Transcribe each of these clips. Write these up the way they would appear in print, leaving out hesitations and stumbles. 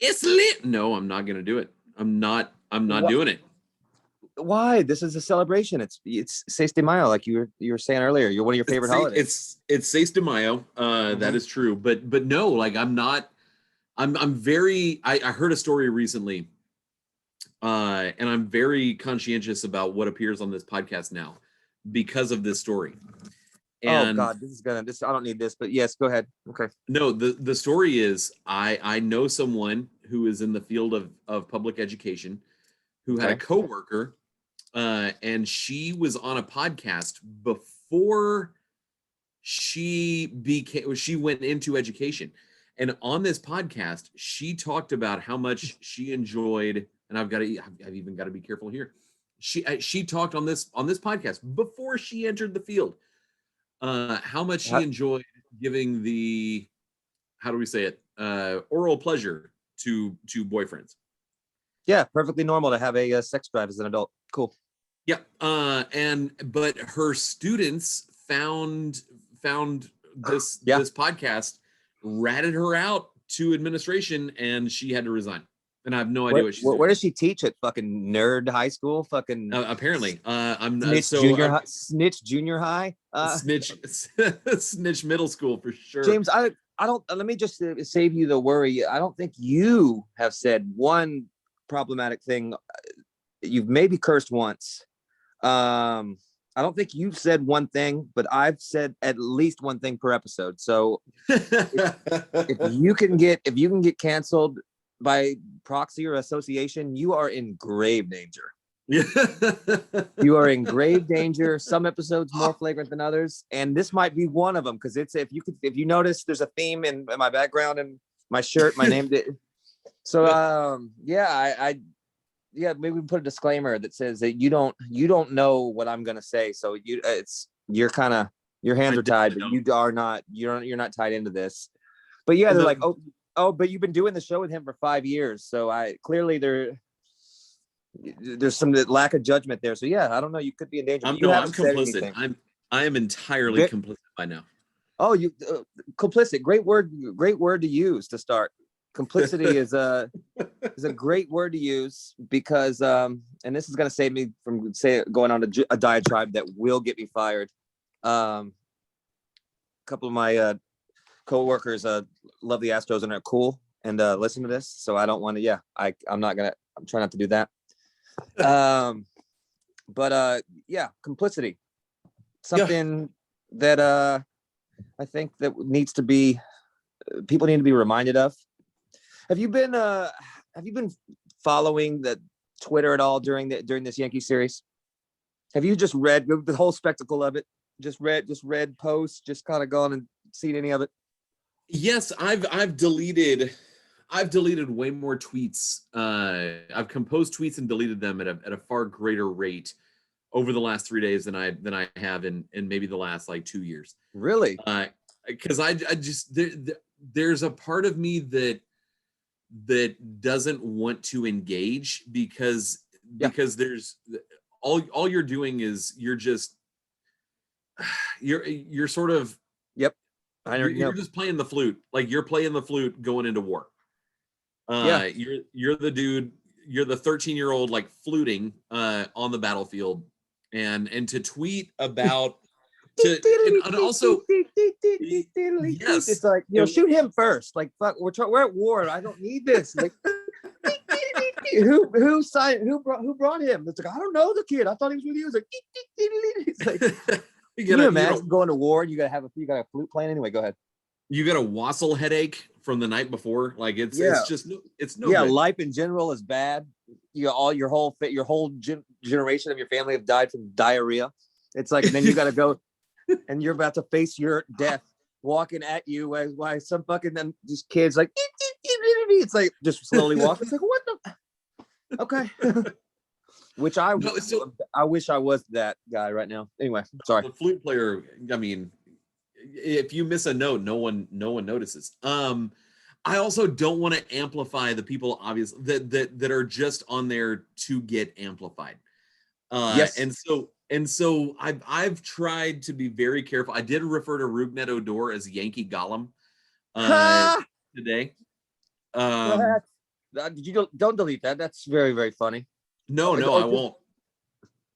It's lit. No, I'm not gonna do it. I'm not doing it. Why? This is a celebration. It's 6 de Mayo, like you were saying earlier. You're one of your favorite holidays. It's 6 de Mayo. That is true. But no, like I'm not. I'm very. I heard a story recently, and I'm very conscientious about what appears on this podcast now because of this story. And God, this I don't need this, but yes, go ahead. Okay. No, the story is I know someone who is in the field of public education who had a coworker, and she was on a podcast before she went into education. And on this podcast, she talked about how much she enjoyed, and I've even got to be careful here. She talked on this podcast before she entered the field, how much she enjoyed giving the, how do we say it, oral pleasure to boyfriends. Yeah, perfectly normal to have a sex drive as an adult. Cool. Yeah, but her students found this podcast, ratted her out to administration, and she had to resign. And I have no idea what she's doing. Where does she teach at? Fucking nerd high school? Fucking apparently. I'm Snitch junior high. Snitch middle school for sure. James, I don't. Let me just save you the worry. I don't think you have said one problematic thing. You've maybe cursed once. I don't think you've said one thing, but I've said at least one thing per episode. So if you can get canceled by proxy or association, you are in grave danger. You are in grave danger. Some episodes more flagrant than others, and this might be one of them, because it's if you notice, there's a theme in my background and my shirt. My name did. So maybe we can put a disclaimer that says that you don't know what I'm gonna say. So your hands are tied, but you're not tied into this. But yeah, they're like, but you've been doing the show with him for 5 years. So clearly there's some lack of judgment there. So yeah, I don't know. You could be in danger. I'm complicit. I am entirely complicit by now. Oh, you complicit. Great word to use to start. Complicity is a great word to use, because and this is going to save me from going on a diatribe that will get me fired. A couple of my co-workers love the Astros and are cool and listen to this, so I don't want to. I'm trying not to do that. But complicity, something that I think that people need to be reminded of. Have you been following the Twitter at all during this Yankee series? Have you just read the whole spectacle of it? Just read posts, just kind of gone and seen any of it? Yes, I've deleted way more tweets. I've composed tweets and deleted them at a far greater rate over the last 3 days than I have in maybe the last like 2 years. Really? Because I just there's a part of me that doesn't want to engage, because there's all you're doing is you're sort of you're just playing the flute, like you're playing the flute going into war. You're the dude, you're the 13-year-old like fluting on the battlefield, and to tweet about and also yes, it's like, shoot him first, like fuck, we're at war, I don't need this, like who brought him? It's like, I don't know, the kid, I thought he was with you. It's like can you imagine going to war and you got a flute playing? Anyway, go ahead. You got a wassail headache from the night before, like it's no good. Life in general is bad. Your whole generation of your family have died from diarrhea. It's like, and then you got to go and you're about to face your death walking at you while some fucking just kids like it's like just slowly walking. It's like, what the okay. Which I wish I was that guy right now. Anyway, sorry. The flute player, I mean, if you miss a note, no one notices. I also don't want to amplify the people, obviously, that are just on there to get amplified. Yes. And so I've tried to be very careful. I did refer to Rougned Odor as Yankee Gollum today. Did you don't delete that? That's very, very funny. No, I won't.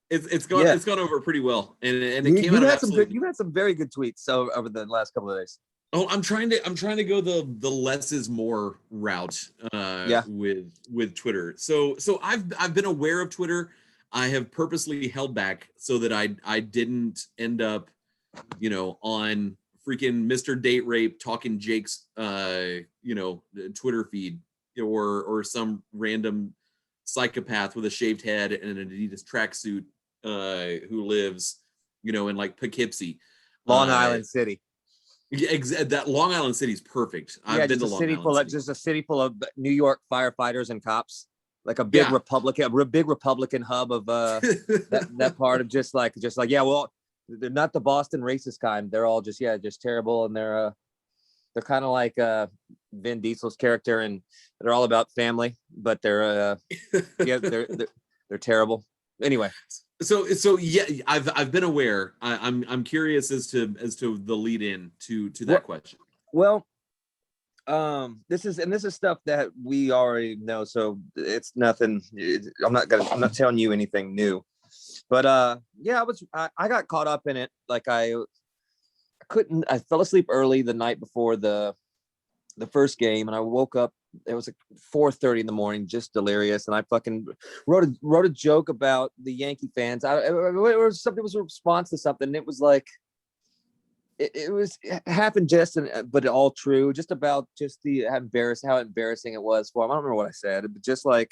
It's gone over pretty well, and it came out of absolutely. You had some very good tweets over the last couple of days. Oh, I'm trying to go the less is more route with Twitter. So I've been aware of Twitter. I have purposely held back so that I didn't end up, on freaking Mr. Date Rape talking Jake's Twitter feed, or some random psychopath with a shaved head and an Adidas tracksuit who lives, in like Poughkeepsie, Long Island City. Yeah, that Long Island City is perfect. I've been to Long Island City. Just a city full of New York firefighters and cops, like a big Republican hub of that part of just like well, they're not the Boston racist kind. They're all just terrible, and they're kind of like Vin Diesel's character, and they're all about family, but they're they're terrible. Anyway. So yeah, I've been aware. I'm curious as to the lead in to that question. Well, this is stuff that we already know, so it's nothing. I'm not telling you anything new, but I got caught up in it. Like I fell asleep early the night before the first game, and I woke up. It was like 4:30 in the morning, just delirious. And I fucking wrote a joke about the Yankee fans. It was a response to something. It was like, it was half in jest, but all true, just about just how embarrassing it was for him. I don't remember what I said, but just like,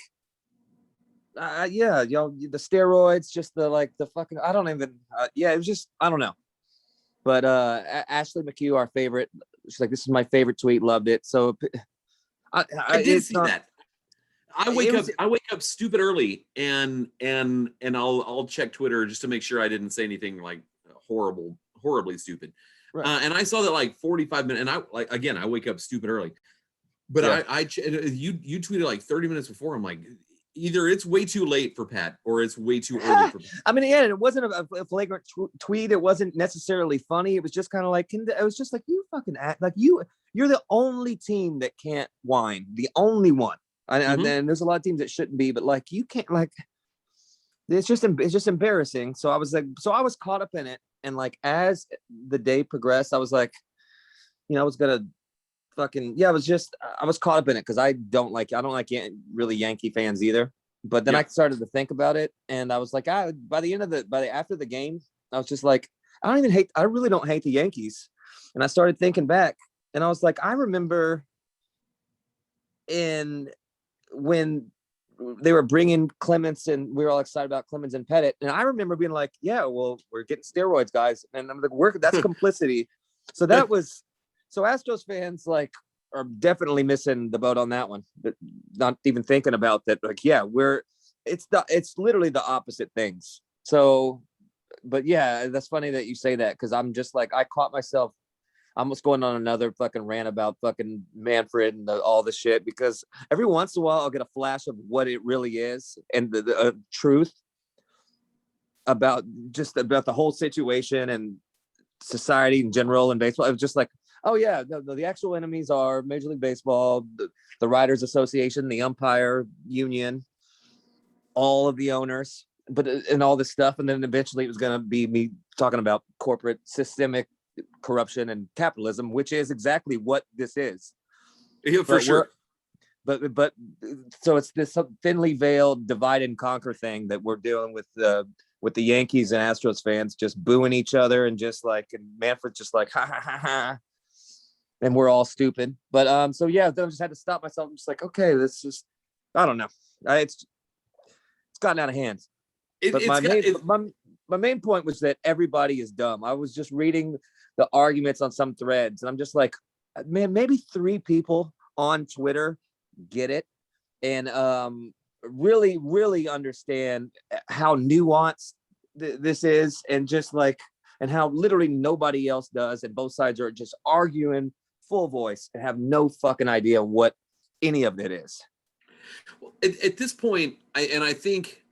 the steroids, just the fucking, I don't even, it was just, I don't know. But Ashley McHugh, our favorite, she's like, this is my favorite tweet, loved it. So I did see that. I wake up stupid early and I'll check Twitter just to make sure I didn't say anything like horribly stupid. Right. And I saw that like 45 minutes, and I wake up stupid early. But you tweeted like 30 minutes before. I'm like, either it's way too late for Pat or it's way too early for Pat. I mean, yeah, it wasn't a flagrant tweet. It wasn't necessarily funny. It was just kind of like, it was just like, you fucking act like you're the only team that can't whine, the only one. And there's a lot of teams that shouldn't be, but like, you can't, like, it's just embarrassing. So I was caught up in it. And like, as the day progressed, I was like, I was gonna fucking, I was caught up in it because I don't like really Yankee fans either. But then I started to think about it, and I was like, after the game, I was just like, I really don't hate the Yankees. And I started thinking back, and I was like, I remember when they were bringing Clemens, and we were all excited about Clemens and Pettit. And I remember being like, yeah, well, we're getting steroids, guys. And I'm like, that's complicity. So Astros fans like are definitely missing the boat on that one. But not even thinking about that. Like, it's literally the opposite things. So, but yeah, that's funny that you say that, because I'm just like, I caught myself almost going on another fucking rant about fucking Manfred and all the shit, because every once in a while I'll get a flash of what it really is and the truth about the whole situation and society in general and baseball. It was just like, oh yeah, the actual enemies are Major League Baseball, the Writers Association, the umpire union, all of the owners, and all this stuff. And then eventually it was going to be me talking about corporate systemic corruption and capitalism, which is exactly what this is. Yeah, for sure. But so it's this thinly veiled divide and conquer thing that we're dealing with the Yankees and Astros fans just booing each other, and just like, and Manfred's just like, ha ha ha ha, and we're all stupid. But I just had to stop myself. I'm just like, okay, this is, I don't know, it's gotten out of hand. My main point was that everybody is dumb. I was just reading the arguments on some threads, and I'm just like, man, maybe 3 people on Twitter get it and really, really understand how nuanced this is, and just like, and how literally nobody else does, and both sides are just arguing full voice and have no fucking idea what any of it is. Well, at this point, I think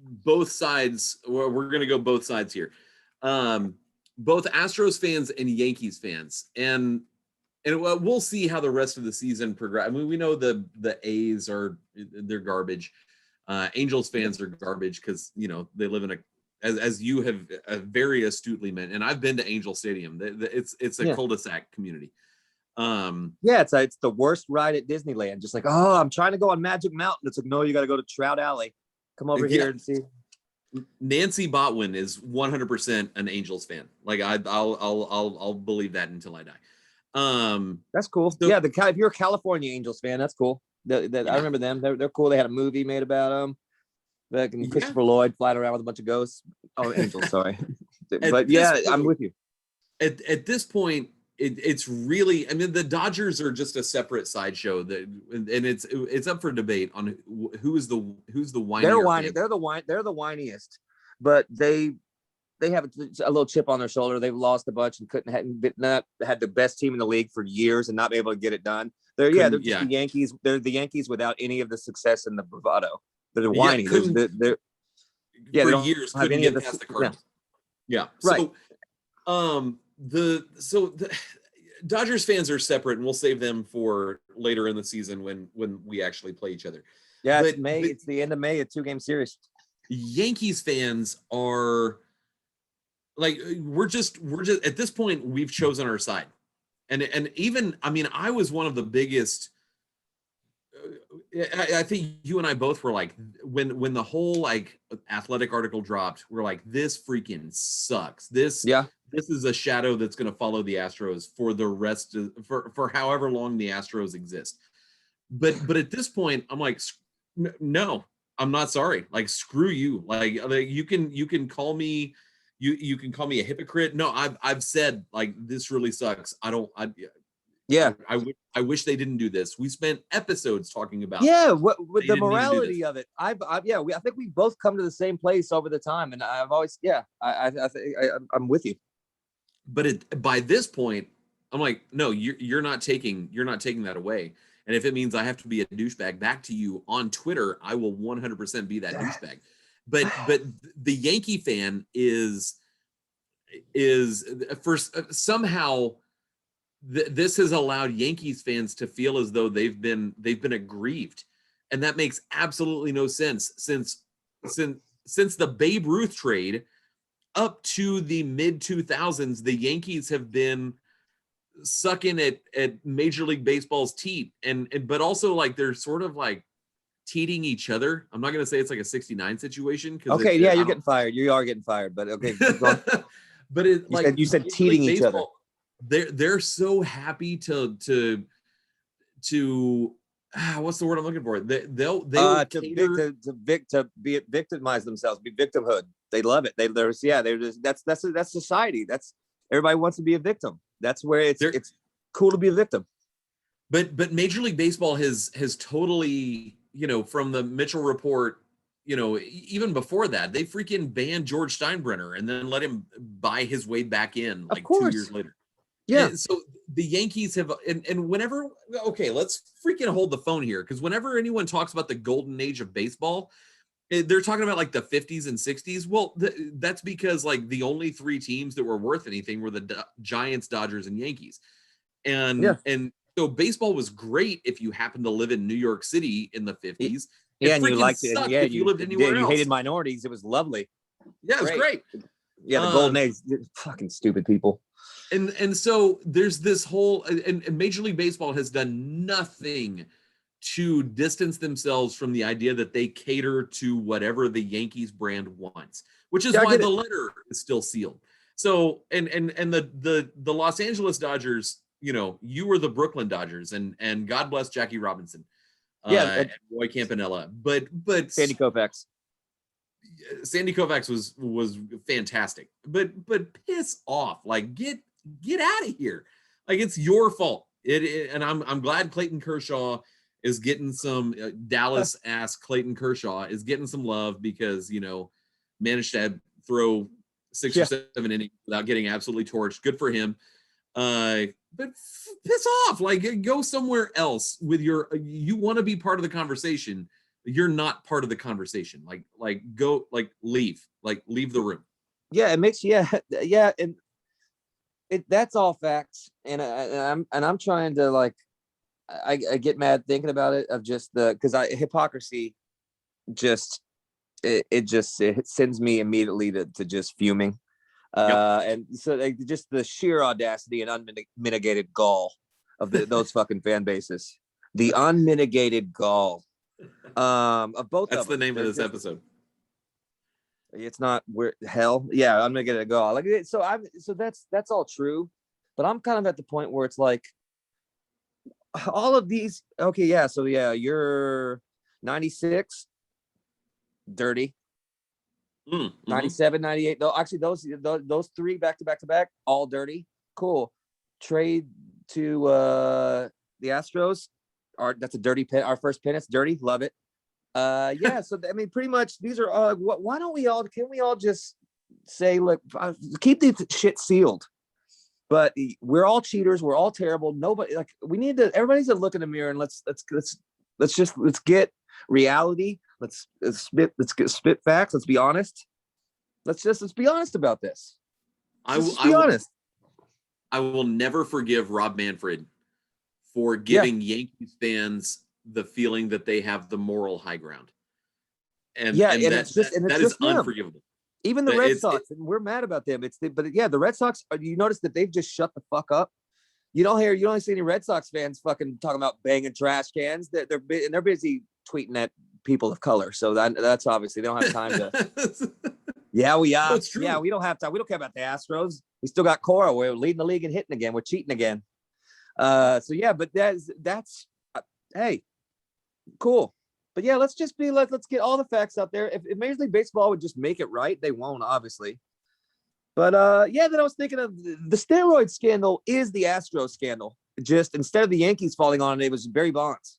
both sides, we're going to go both sides here. Both Astros fans and Yankees fans. And And we'll see how the rest of the season progress. I mean, we know the A's they're garbage. Angels fans are garbage because they live in as you have very astutely meant, and I've been to Angel Stadium. It's a cul-de-sac community. It's the worst ride at Disneyland. Just like, oh, I'm trying to go on Magic Mountain. It's like, no, you got to go to Trout Alley. Come over here and see. Nancy Botwin is 100% an Angels fan. Like I'll believe that until I die. That's cool. So, if you're a California Angels fan, that's cool. I remember them. They're cool. They had a movie made about them. Like Christopher Lloyd flying around with a bunch of ghosts. Oh, Angels, sorry. But I'm with you. At this point, it's really. I mean, the Dodgers are just a separate sideshow. And it's up for debate on who's the whinier. They're whiny. They're the whiniest, but they have a little chip on their shoulder. They've lost a bunch and not had the best team in the league for years and not be able to get it done. They're just the Yankees. They're the Yankees without any of the success and the bravado. They're whiny. They're for years couldn't get past the Cardinals. Yeah. Right. So, the Dodgers fans are separate, and we'll save them for later in the season when we actually play each other. Yeah, it's May. It's the end of May. A 2-game series. Yankees fans are like we're just at this point we've chosen our side, and even I mean I was one of the biggest. I think you and I both were like when the whole like Athletic article dropped, we're like, this freaking sucks. This is a shadow that's going to follow the Astros for the rest of for however long the Astros exist. But at this point, I'm like, no, I'm not sorry. Like, screw you. Like you can call me. You can call me a hypocrite. No, I've said like this really sucks. I wish they didn't do this. We spent episodes talking about with the morality of it. I think we both come to the same place over the time, and I've always I'm with you. But by this point, I'm like, no, you're not taking that away. And if it means I have to be a douchebag back to you on Twitter, I will 100% be that douchebag. But the Yankee fan is first somehow. This has allowed Yankees fans to feel as though they've been aggrieved, and that makes absolutely no sense. Since the Babe Ruth trade up to the mid 2000s, the Yankees have been sucking at Major League Baseball's teat, but also like they're sort of like teating each other. I'm not gonna say it's like a 69 situation. Okay, you're getting fired. You are getting fired, but okay. But you said teating each other. They're so happy to what's the word I'm looking for? They'll victimize themselves, be victimhood. They love it. They're just that's society. That's everybody wants to be a victim. That's where it's cool to be a victim. But Major League Baseball has totally, from the Mitchell report, even before that, they freaking banned George Steinbrenner and then let him buy his way back in like 2 years later. Yeah. And so the Yankees have, and whenever, let's freaking hold the phone here. Because whenever anyone talks about the golden age of baseball, they're talking about like the 50s and 60s. Well, that's because like the only three teams that were worth anything were the Giants, Dodgers, and Yankees. And so baseball was great if you happened to live in New York City in the 50s. Yeah, and you liked it. Yeah, if you lived anywhere else. You hated minorities. It was lovely. Yeah, it was great. Yeah, the golden age. Fucking stupid people. And so there's this whole, and Major League Baseball has done nothing to distance themselves from the idea that they cater to whatever the Yankees brand wants, which is why the letter is still sealed. So, and the Los Angeles Dodgers, you were the Brooklyn Dodgers, and God bless Jackie Robinson, and Roy Campanella, but Sandy Koufax. Sandy Koufax was fantastic, but piss off, like get out of here, like it's your fault. And I'm glad Clayton Kershaw is getting some Dallas ass Clayton Kershaw is getting some love because managed to throw 6 or 7 innings without getting absolutely torched. Good for him. But piss off, like go somewhere else with you want to be part of the conversation. You're not part of the conversation. Like go, leave the room. Yeah, it makes and that's all facts, and I'm trying to like, I get mad thinking about it of just because hypocrisy just it sends me immediately to just fuming. Yep. And so like, just the sheer audacity and unmitigated gall of those fucking fan bases, the unmitigated gall of both That's of them. the name of this just, episode. it's not where hell. Yeah, unmitigated gall. Like so that's all true, but I'm kind of at the point where it's like all of these. Okay, yeah. So yeah, you're 96, dirty. Mm, 97, 98. Though actually those three back to back, all dirty. Cool. Trade to the Astros. That's a dirty pin. Our first pin. It's dirty. Love it. Yeah. So I mean, pretty much these are all. Why don't we all? Can we all just say, look, keep these shit sealed? But we're all cheaters. We're all terrible. Nobody like we need to. Everybody's to look in the mirror and let's get reality. Let's spit facts. Let's be honest. Let's be honest about this. Be honest. I will never forgive Rob Manfred for giving Yankees fans the feeling that they have the moral high ground. And that is unforgivable. Even the Red Sox, and we're mad about them. The Red Sox. You notice that they've just shut the fuck up. You don't see any Red Sox fans fucking talking about banging trash cans. They're busy tweeting at people of color. So that's obviously they don't have time to. Yeah, we are. That's true. Yeah, we don't have time. We don't care about the Astros. We still got Cora. We're leading the league and hitting again. We're cheating again. So yeah, but that's hey, cool. But yeah, let's get all the facts out there. If Major League Baseball would just make it right, they won't, obviously. But yeah, then I was thinking of the steroid scandal is the Astros scandal. Just instead of the Yankees falling on it, it was Barry Bonds.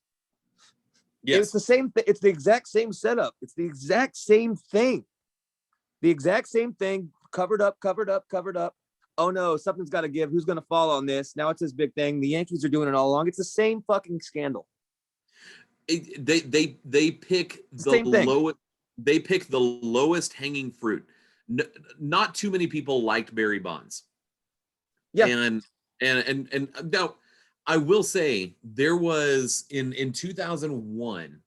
Yes. It's the same thing. It's the exact same setup. It's the exact same thing. The exact same thing. Covered up. Oh no, something's got to give. Who's going to fall on this? Now it's this big thing. The Yankees are doing it all along. It's the same fucking scandal. They pick the lowest. They pick the lowest hanging fruit. Not too many people liked Barry Bonds. Yeah, and now I will say there was in 2001.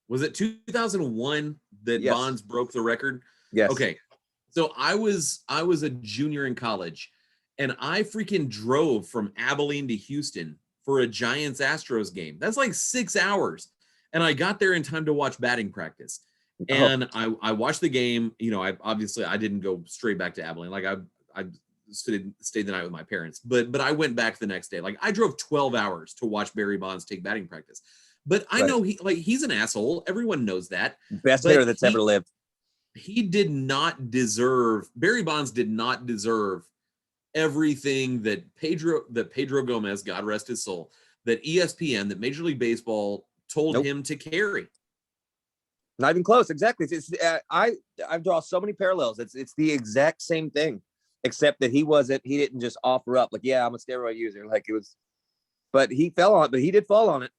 Was it 2001 that Bonds broke the record? Yes. Okay. So I was a junior in college, and I freaking drove from Abilene to Houston for a Giants Astros game. That's like 6 hours. And I got there in time to watch batting practice. And I watched the game. You know, I didn't go straight back to Abilene. Like I stayed the night with my parents, but I went back the next day. Like I drove 12 hours to watch Barry Bonds take batting practice. But I know he's an asshole. Everyone knows that. Best hitter that's ever lived. Barry Bonds did not deserve everything that Pedro Gomez, God rest his soul, that ESPN, that Major League Baseball told him to carry. Not even close. Exactly. I draw so many parallels. It's the exact same thing, except that he didn't just offer up like, yeah, I'm a steroid user. Like it was, but he fell on it, but he did fall on it.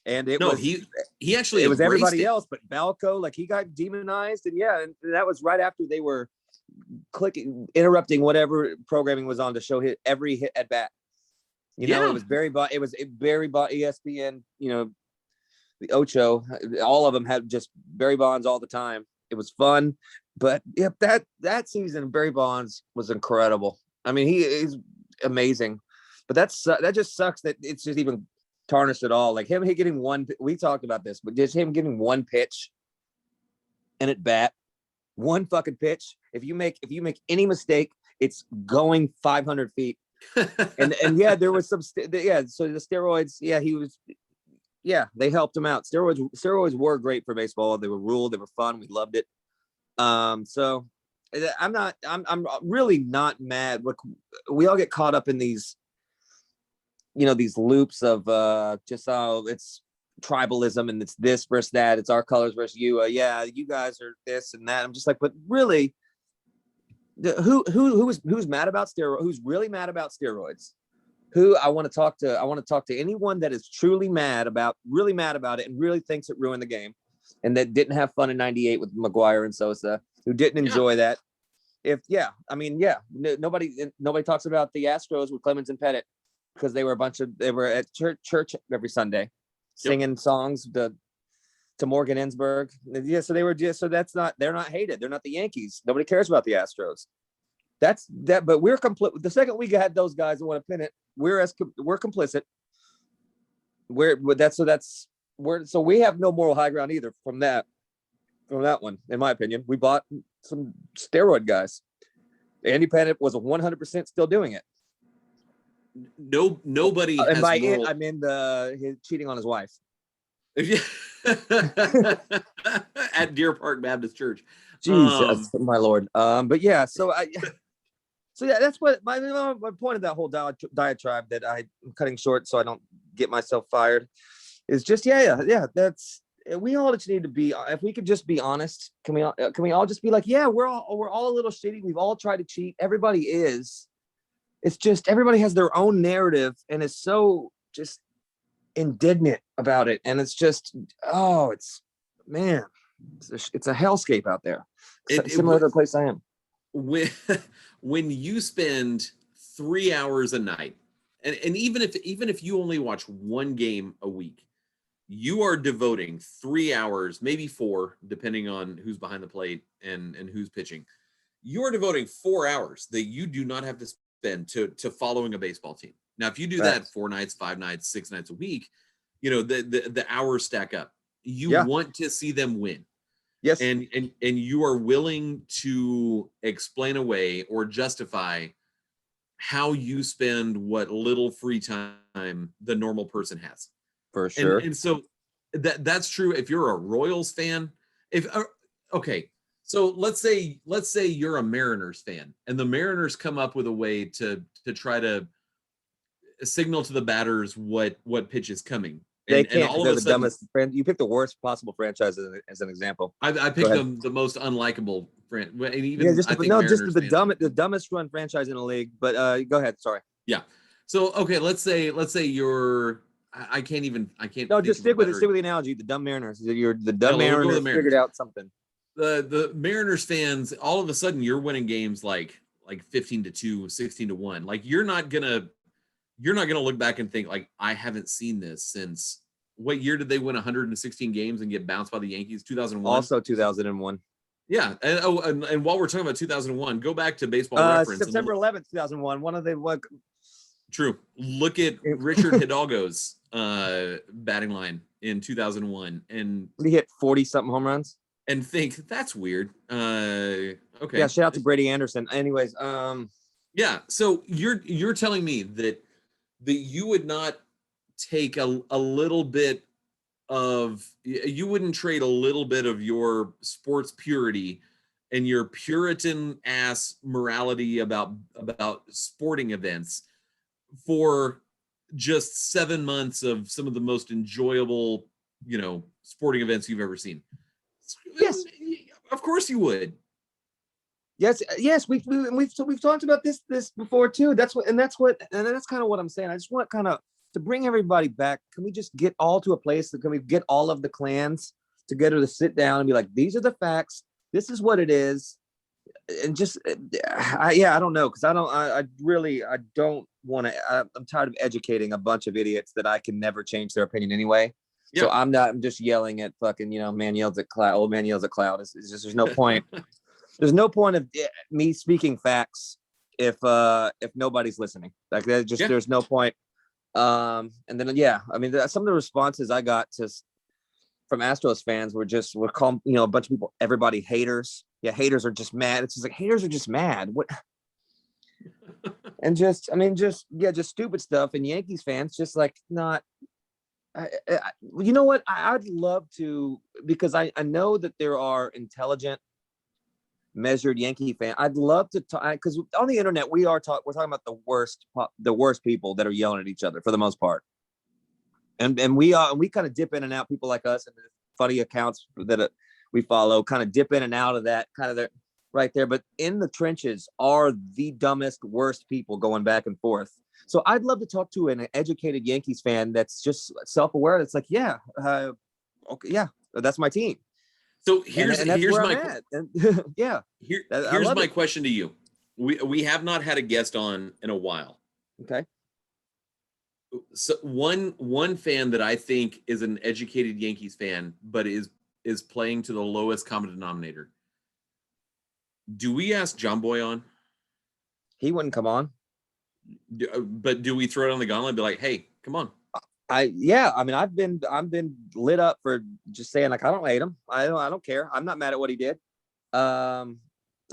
And he actually, it was everybody else, but Balco, like he got demonized. And yeah, and that was right after they were interrupting whatever programming was on to show every hit at bat. You know, it was Barry Bonds, ESPN, you know, the Ocho, all of them had just Barry Bonds all the time. It was fun, but yeah, that season Barry Bonds was incredible. I mean, he's amazing, but that just sucks that it's just even tarnished at all. Like him getting one, we talked about this, but just him getting one pitch and at bat, one fucking pitch. If you make any mistake, it's going 500 feet. and yeah, there was some, so the steroids, they helped him out. Steroids were great for baseball. They were ruled. They were fun. We loved it. So I'm really not mad. Look, we all get caught up in these, you know, these loops of just how it's tribalism and it's this versus that. It's our colors versus you. You guys are this and that. I'm just like, but really, who's mad about steroids? Who's really mad about steroids? Who I want to talk to anyone that is truly mad about it and really thinks it ruined the game and that didn't have fun in 98 with McGuire and Sosa, who didn't enjoy that. Nobody talks about the Astros with Clemens and Pettit because they were at church every Sunday singing songs to Morgan Ensberg. Yeah, so they're not hated. They're not the Yankees. Nobody cares about the Astros. That's that, but we're complete. The second we had those guys that want to pin it, we're complicit. So we have no moral high ground either from that one, in my opinion. We bought some steroid guys. Andy Pettit was 100% still doing it. Nobody has and by moral... it, I mean his cheating on his wife. At Deer Park Baptist Church. Jesus, my Lord. But yeah, so that's what my point of that whole diatribe that I'm cutting short so I don't get myself fired is just that's we all just need to be. If we could just be honest, can we all just be like, yeah, we're all a little shitty. We've all tried to cheat. Everybody is. It's just everybody has their own narrative and is so just indignant about it, and it's just it's a hellscape out there. Similar to the place I am. When you spend 3 hours a night, and even if you only watch one game a week, you are devoting 3 hours, maybe 4, depending on who's behind the plate and who's pitching. You are devoting 4 hours that you do not have to spend to following a baseball team. Now, if you do that 4 nights, 5 nights, 6 nights a week, the hours stack up. You want to see them win. Yes. And you are willing to explain away or justify how you spend what little free time the normal person has. For sure. And so that's true if you're a Royals fan. So let's say you're a Mariners fan and the Mariners come up with a way to try to signal to the batters what pitch is coming. They can't. And all they're the dumbest. You picked the worst possible franchise as an example. I picked the most unlikable friend. And even the dumbest run franchise in the league. But go ahead. Sorry. Yeah. So okay, let's say you're. I can't. No, just stick with it. Stick with the analogy. The dumb Mariners. You're the dumb Mariners. Figured out something. The Mariners fans. All of a sudden, you're winning games like 15-2, 16-1. Like you're not gonna look back and think like I haven't seen this since what year did they win 116 games and get bounced by the Yankees? 2001. Also 2001. Yeah, and while we're talking about 2001, go back to Baseball Reference. September 11th, 2001. One of the True. Look at Richard Hidalgo's batting line in 2001, and he hit 40-something home runs. And think that's weird. Okay. Yeah. Shout out to Brady Anderson. Anyways, yeah. So you're telling me that you would not take a little bit of, you wouldn't trade a little bit of your sports purity and your Puritan ass morality about sporting events for just 7 months of some of the most enjoyable, sporting events you've ever seen. Yes, of course you would. Yes. We've talked about this before too. That's kind of what I'm saying. I just want kind of to bring everybody back. Can we just get all to a place that can we get all of the clans together to sit down and be like, these are the facts. This is what it is. And just, I don't know. Cause I don't want to, I'm tired of educating a bunch of idiots that I can never change their opinion anyway. Yep. So I'm just yelling at fucking, man yells at cloud. Old man yells at cloud. It's just, there's no point. There's no point of me speaking facts if nobody's listening. Like that, just there's no point. And then I mean, some of the responses I got from Astros fans were called, a bunch of people, everybody haters. Yeah, haters are just mad. It's just like haters are just mad. What? And just stupid stuff. And Yankees fans just like not. You know what? I'd love to, because I know that there are intelligent, measured Yankee fan. I'd love to talk, because on the internet we're talking about the worst people that are yelling at each other for the most part, and we kind of dip in and out. People like us and the funny accounts that we follow kind of dip in and out of that kind of right there. But in the trenches are the dumbest, worst people going back and forth. So I'd love to talk to an educated Yankees fan that's just self-aware. That's like, okay, yeah, that's my team. So and that's here's where I'm my at. And yeah, I here's love my it. question to you. We have not had a guest on in a while. Okay. So one fan that I think is an educated Yankees fan, but is playing to the lowest common denominator. Do we ask John Boy on? He wouldn't come on. But do we throw it on the gauntlet and be like, hey, come on? I mean, I've been lit up for just saying, like, I don't hate him. I don't care. I'm not mad at what he did. I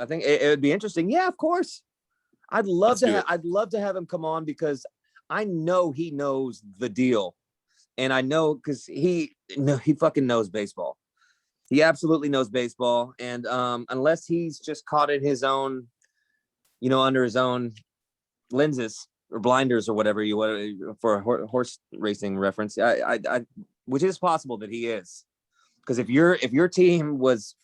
think it would be interesting. Yeah, of course. I'd love to have him come on, because I know he knows the deal. And I know, because he fucking knows baseball. He absolutely knows baseball. And unless he's just caught in his own, under his own lenses or blinders or whatever you want for a horse racing reference, I which is possible that he is. Because if your team was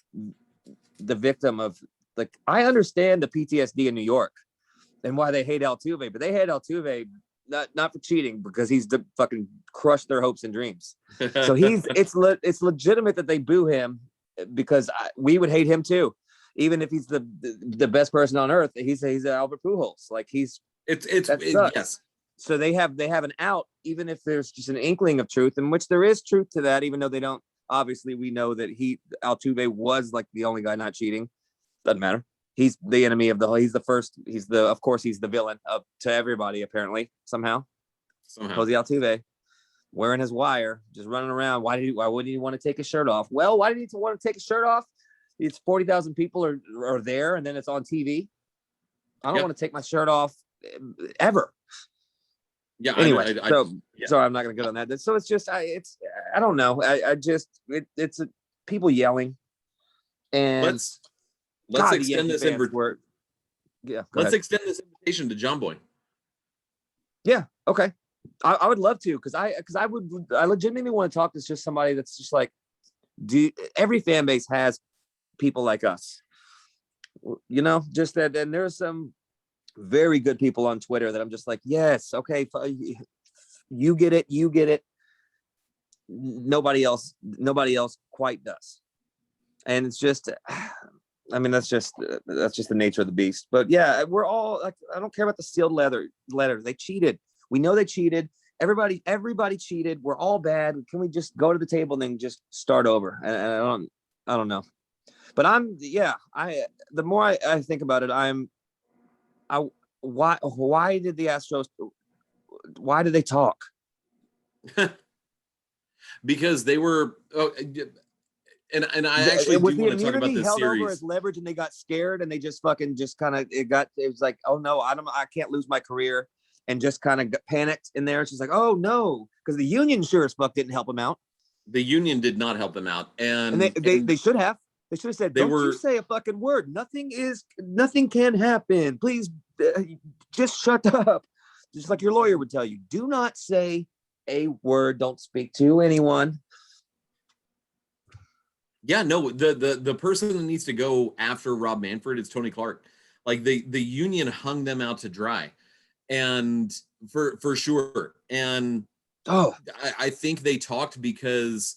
the victim of, like, I understand the PTSD in New York and why they hate Altuve, but they hate Altuve not for cheating, because he's fucking crushed their hopes and dreams. So it's legitimate that they boo him, because we would hate him too, even if he's the best person on earth. He's Albert Pujols. Like, yes. So they have an out, even if there's just an inkling of truth, in which there is truth to that, even though they don't. Obviously, we know that Altuve was, like, the only guy not cheating. Doesn't matter. He's the enemy of he's the villain to everybody, apparently, somehow. Jose Altuve, wearing his wire, just running around. Why wouldn't he want to take his shirt off? Well, why did he want to take his shirt off? It's 40,000 people are there, and then it's on TV. I don't want to take my shirt off ever. Yeah. Anyway, sorry, I'm not going to go on that. So it's just, I don't know. It's people yelling, and let's extend this invitation. Yeah. Extend this invitation to John Boy. Yeah. Okay. I would love to, because I legitimately want to talk to just somebody that's just like, every fan base has people like us, just that. And there's some very good people on Twitter that I'm just like, yes, okay, you get it. Nobody else quite does. And it's just, I mean, that's just the nature of the beast. But yeah, we're all like, I don't care about the sealed letter. They cheated. We know they cheated. Everybody cheated. We're all bad. Can we just go to the table and then just start over? And I don't know. But the more I think about it, why did the Astros, why did they talk? Because they were, and I actually do want to talk about this held series. Over as leverage, and they got scared, and they just it was like, oh no, I can't lose my career, and just kind of panicked in there. It's just like, oh no, because the union sure as fuck didn't help them out. The union did not help them out, and they should have. They should have said, "Don't you say a fucking word. Nothing can happen. Please, just shut up." Just like your lawyer would tell you, do not say a word. Don't speak to anyone. Yeah, no, the person that needs to go after Rob Manfred is Tony Clark. Like, the union hung them out to dry, and for sure. And I think they talked because,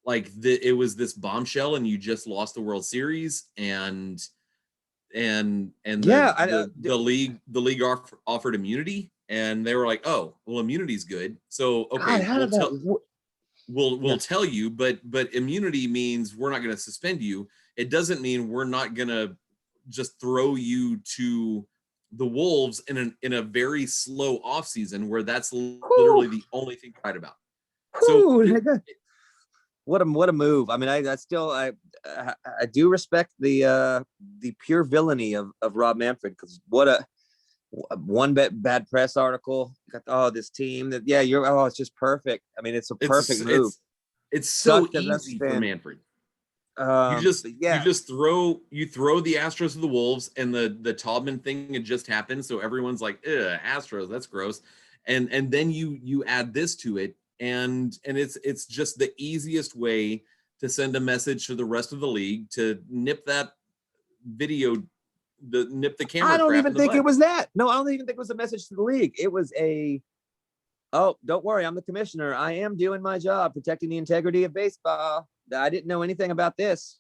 like, it was this bombshell, and you just lost the World Series, and the league offered immunity, and they were like, oh, well, immunity's good, so okay, we'll tell you, but immunity means we're not going to suspend you. It doesn't mean we're not going to just throw you to the wolves in a very slow off season where that's literally the only thing to write about. So what a move. I mean, I do respect the pure villainy of Rob Manfred, because what a one bad press article. This team that it's just perfect. I mean, it's a perfect move. It's so easy for Manfred. You throw the Astros to the Wolves, and the Taubman thing had just happened, so everyone's like, Astros, that's gross. And then you add this to it, and it's just the easiest way to send a message to the rest of the league to nip that video, nip the camera. I don't even think it was that. No, I don't even think it was a message to the league. It was don't worry, I'm the commissioner. I am doing my job, protecting the integrity of baseball. I didn't know anything about this.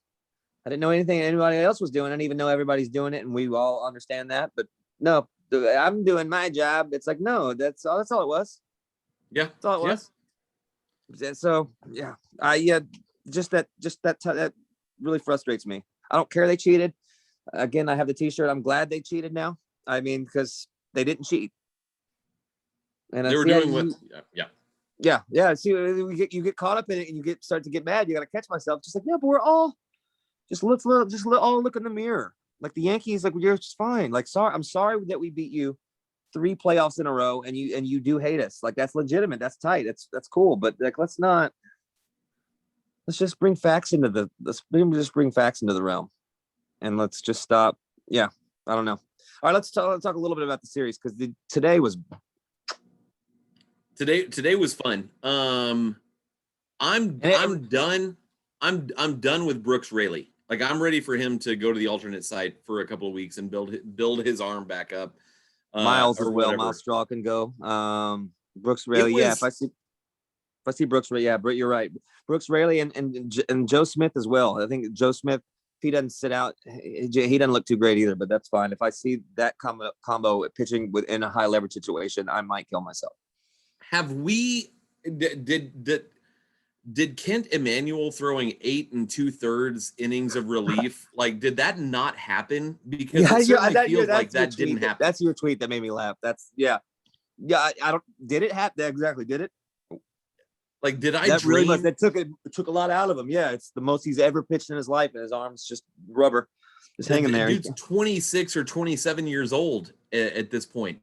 I didn't know anything anybody else was doing. I didn't even know everybody's doing it, and we all understand that. But no, I'm doing my job. It's like, no, that's all it was. Yeah. That's all it was. So yeah, that really frustrates me. I don't care they cheated. Again, I have the T-shirt. I'm glad they cheated now. I mean, because they didn't cheat. And they were doing what? Yeah. See, you get caught up in it, and you start to get mad. You got to catch myself. Just like, yeah, but we're all let's all look in the mirror. Like the Yankees, like you're just fine. Like, I'm sorry that we beat you 3 playoffs in a row, and you do hate us. Like, that's legitimate. That's tight. That's cool. But like, let's just bring facts into the realm, and let's just stop. Yeah, I don't know. All right, let's talk a little bit about the series, because today was fun. I'm done. I'm done with Brooks Raley. Like, I'm ready for him to go to the alternate site for a couple of weeks and build his arm back up. Miles as well. Whatever. Miles Straw can go. Brooks Raley. If I see Brooks Raley, but you're right. Brooks Raley and Joe Smith as well. I think Joe Smith, if he doesn't sit out, he doesn't look too great either, but that's fine. If I see that combo pitching within a high leverage situation, I might kill myself. Have we did Kent Emanuel throwing 8 2/3 innings of relief? Like, did that not happen? Because it certainly feels like that didn't happen. That's your tweet that made me laugh. That's I don't. Did it happen? Exactly. Did it? Like, did I dream? Really that took a lot out of him. Yeah, it's the most he's ever pitched in his life, and his arms just rubber, just hanging there. Dude's 26 or 27 years old at this point.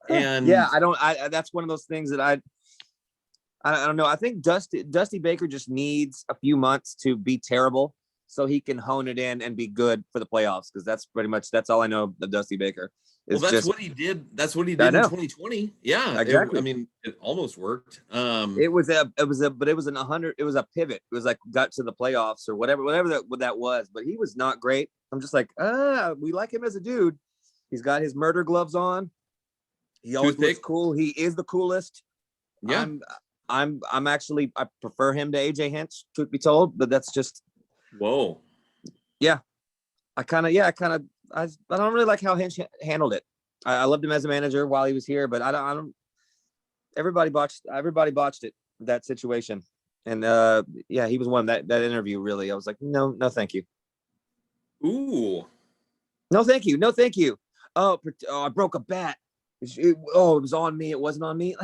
And yeah, that's one of those things that I don't know. I think Dusty Baker just needs a few months to be terrible so he can hone it in and be good for the playoffs, because that's all I know of Dusty Baker. Well, that's what he did. That's what he did in 2020. Yeah, exactly. I mean, it almost worked. It was a pivot. It was like got to the playoffs or whatever that was. But he was not great. I'm just like, we like him as a dude. He's got his murder gloves on. He always looks cool. He is the coolest. Yeah. I'm actually, I prefer him to AJ Hinch, truth be told, but that's just. Whoa. Yeah. I don't really like how Hinch handled it. I loved him as a manager while he was here, but I don't. Everybody botched it, that situation. And he was one that interview, really. I was like, no, thank you. Ooh. No, thank you. Oh, I broke a bat. It was on me. It wasn't on me.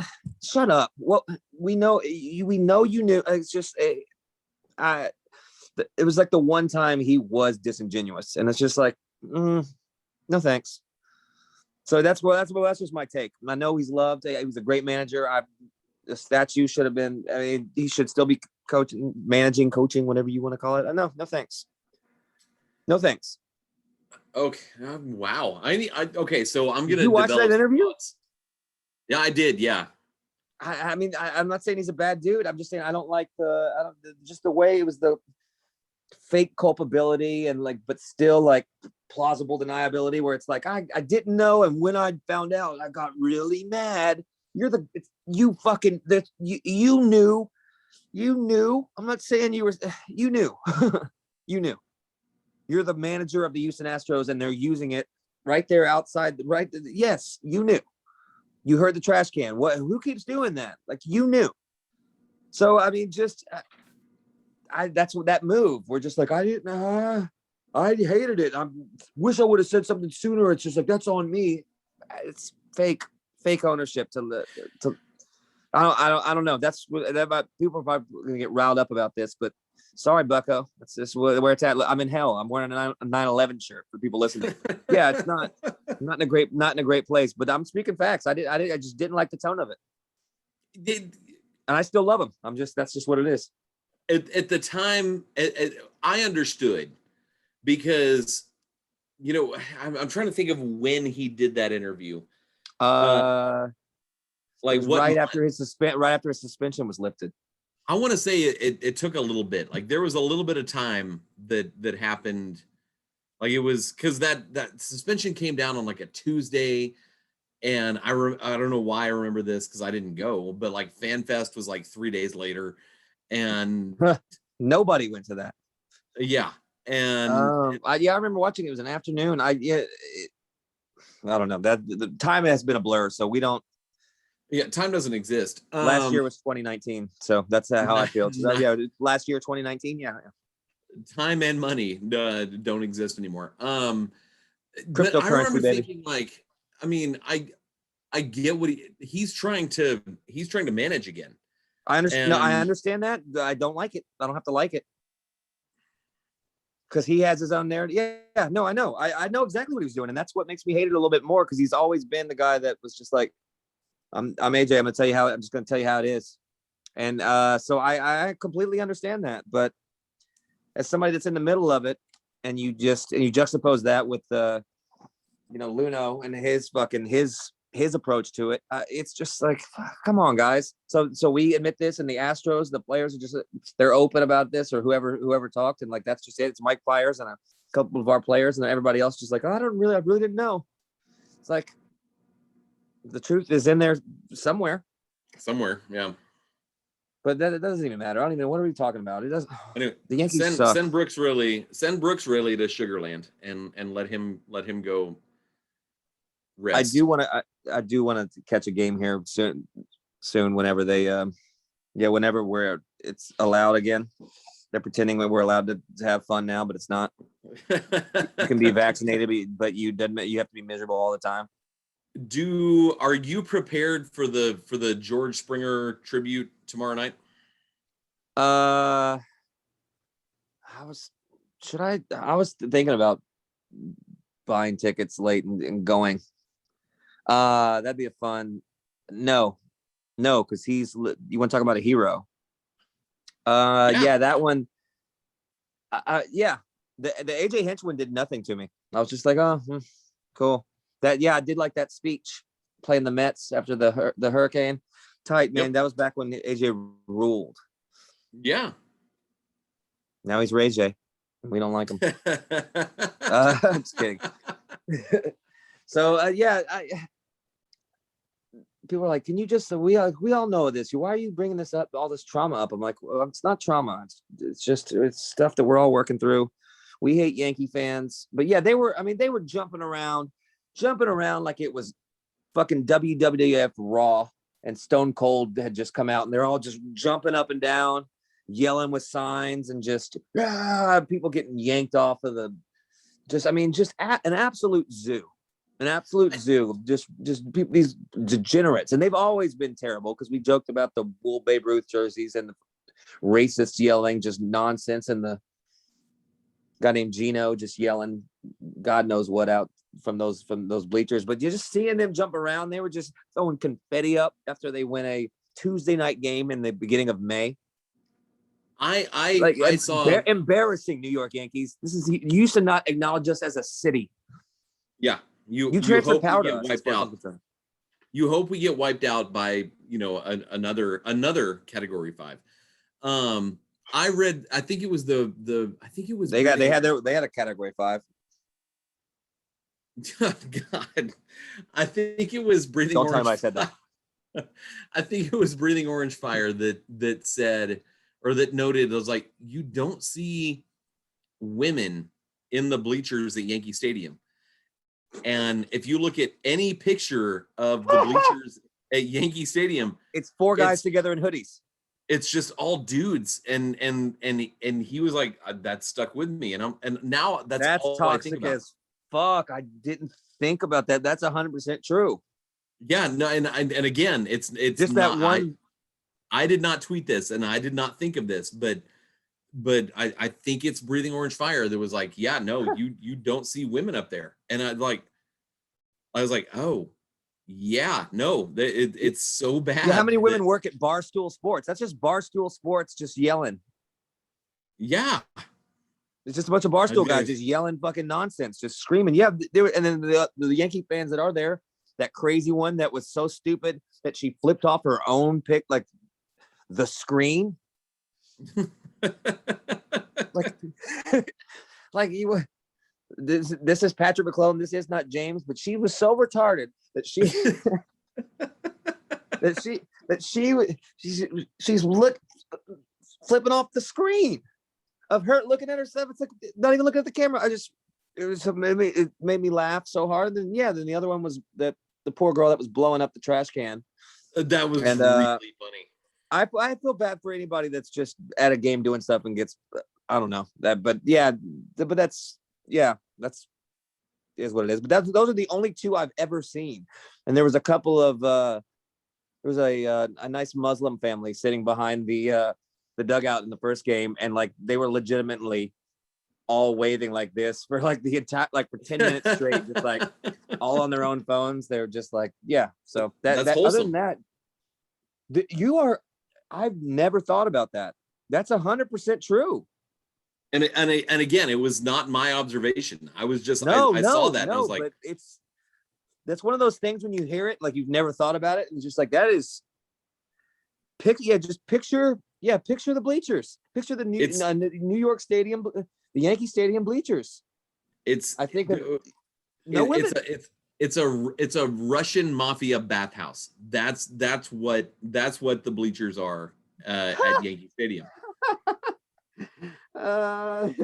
Shut up. Well, we know you knew. It's just it was like the one time he was disingenuous, and it's just like, no thanks. So that's just my take. I know he's loved. He was a great manager. The statue should have been. I mean, he should still be coaching, whatever you want to call it. No thanks. No thanks. Okay. Wow. Okay. So I'm gonna. Did you watch that interview? Thoughts. Yeah, I did. Yeah. I mean, I'm not saying he's a bad dude. I'm just saying I don't like just the way it was, the fake culpability and but still plausible deniability, where it's like I didn't know, and when I found out, I got really mad. You knew. I'm not saying you knew. You knew. You're the manager of the Houston Astros, and they're using it right there outside. Yes, you knew. You heard the trash can. Who keeps doing that? You knew. So I mean, just that's what that move. We're just like, I didn't. I hated it. I wish I would have said something sooner. It's just like, that's on me. It's fake ownership. I don't know. That's about people are probably gonna get riled up about this, but. Sorry, Bucko. That's just where it's at. I'm in hell. I'm wearing a 9/11 shirt for people listening. Yeah, it's not in a great place. But I'm speaking facts. I just didn't like the tone of it. And I still love him. That's just what it is. At the time, I understood, because, I'm trying to think of when he did that interview. Right after his suspension was lifted. I want to say it took a little bit. There was a little bit of time that happened. It was because that suspension came down on a Tuesday, and I don't know why I remember this, because I didn't go, but FanFest was 3 days later, and nobody went to that. Yeah. And I remember watching it. It was an afternoon. I don't know, that the time has been a blur, so we don't. Yeah, time doesn't exist. Last year was 2019, so that's how I feel. So yeah, last year 2019. Yeah. Time and money don't exist anymore. But I Cryptocurrency, remember baby. thinking, like, I mean, I get what he's trying to manage again. I understand. No, I And understand that. I don't like it. I don't have to like it because he has his own narrative. Yeah, no, I know. I know exactly what he was doing, and that's what makes me hate it a little bit more, because he's always been the guy that was just like, I'm AJ. I'm just gonna tell you how it is. And so I completely understand that. But as somebody that's in the middle of it, and you juxtapose that with Luno and his approach to it, it's just like, come on, guys. So we admit this, and the Astros, the players are just, they're open about this, or whoever talked, and like, that's just it. It's Mike Fiers and a couple of our players, and everybody else just like, oh, I really didn't know. It's like, the truth is in there somewhere. Yeah. But that it doesn't even matter. I don't even know, what are we talking about. It doesn't. Anyway, The Yankees suck. Send Brooks really to Sugarland and let him go rest. I do want to catch a game here soon whenever they whenever it's allowed again. They're pretending that we're allowed to have fun now, but it's not. You can be vaccinated, but you have to be miserable all the time. Are you prepared for the George Springer tribute tomorrow night? I was thinking about buying tickets late and going. That'd be a fun. No, because you want to talk about a hero. Yeah, that one. Yeah, the AJ Hinch one did nothing to me. I was just like, oh, cool. I did like that speech playing the Mets after the hurricane. Tight, man. Yep. That was back when AJ ruled. Yeah. Now he's Ray J. We don't like him. I'm just kidding. So people are like, can you just? We all know this. Why are you bringing this up? All this trauma up? I'm like, well, it's not trauma. It's stuff that we're all working through. We hate Yankee fans, but yeah, they were jumping around like it was fucking WWF Raw, and Stone Cold had just come out, and they're all just jumping up and down, yelling with signs, and just people getting yanked off of the, an absolute zoo. Just people, these degenerates, and they've always been terrible, because we joked about the wool Babe Ruth jerseys and the racists yelling just nonsense, and the guy named Gino just yelling God knows what out from those bleachers. But you're just seeing them jump around. They were just throwing confetti up after they win a Tuesday night game in the beginning of May. I saw embarrassing New York Yankees. You used to not acknowledge us as a city. Yeah. You transfer power to us. Wiped out. You hope we get wiped out by another Category 5. I think it was they had a Category 5. God, I think it was Breathing Don't Orange. tell him I said that. I think it was Breathing Orange Fire that said, or that noted, it was like, you don't see women in the bleachers at Yankee Stadium. And if you look at any picture of the bleachers at Yankee Stadium, it's four guys together in hoodies. It's just all dudes, and he was like, that stuck with me, and now that's all toxic I think about. As fuck. I didn't think about that. That's 100% true. Yeah, no, and again, it's just not, that one. I did not tweet this, and I did not think of this, but I think it's Breathing Orange Fire that was like, yeah, no, you don't see women up there, and I was like, oh, yeah, no, it's so bad. Yeah, how many women work at Barstool Sports? That's just Barstool Sports just yelling. Yeah. It's just a bunch of Barstool guys just yelling fucking nonsense, just screaming. Yeah, and then the Yankee fans that are there, that crazy one that was so stupid that she flipped off her own pick, like the screen. like you. This is Patrick McClellan. This is not James, but she was so retarded that she's flipping off the screen. of her looking at herself. It's like not even looking at the camera. It made me laugh so hard. Then the other one was that the poor girl that was blowing up the trash can. That was really funny. I feel bad for anybody that's just at a game doing stuff and gets, I don't know that, but that's is what it is. But those are the only two I've ever seen. And there was a couple of there was a nice Muslim family sitting behind the dugout in the first game, and like they were legitimately all waving like this for like the entire, like for 10 minutes straight, just like all on their own phones. They're just like, yeah. So that's other than that, I've never thought about that. That's 100% true. And again, it was not my observation. I was just I saw that and I was like, but that's one of those things when you hear it, like you've never thought about it, and just like that is just picture the bleachers, picture the New York Stadium, the Yankee Stadium bleachers. It's women. It's a Russian mafia bathhouse. That's what the bleachers are at Yankee Stadium. That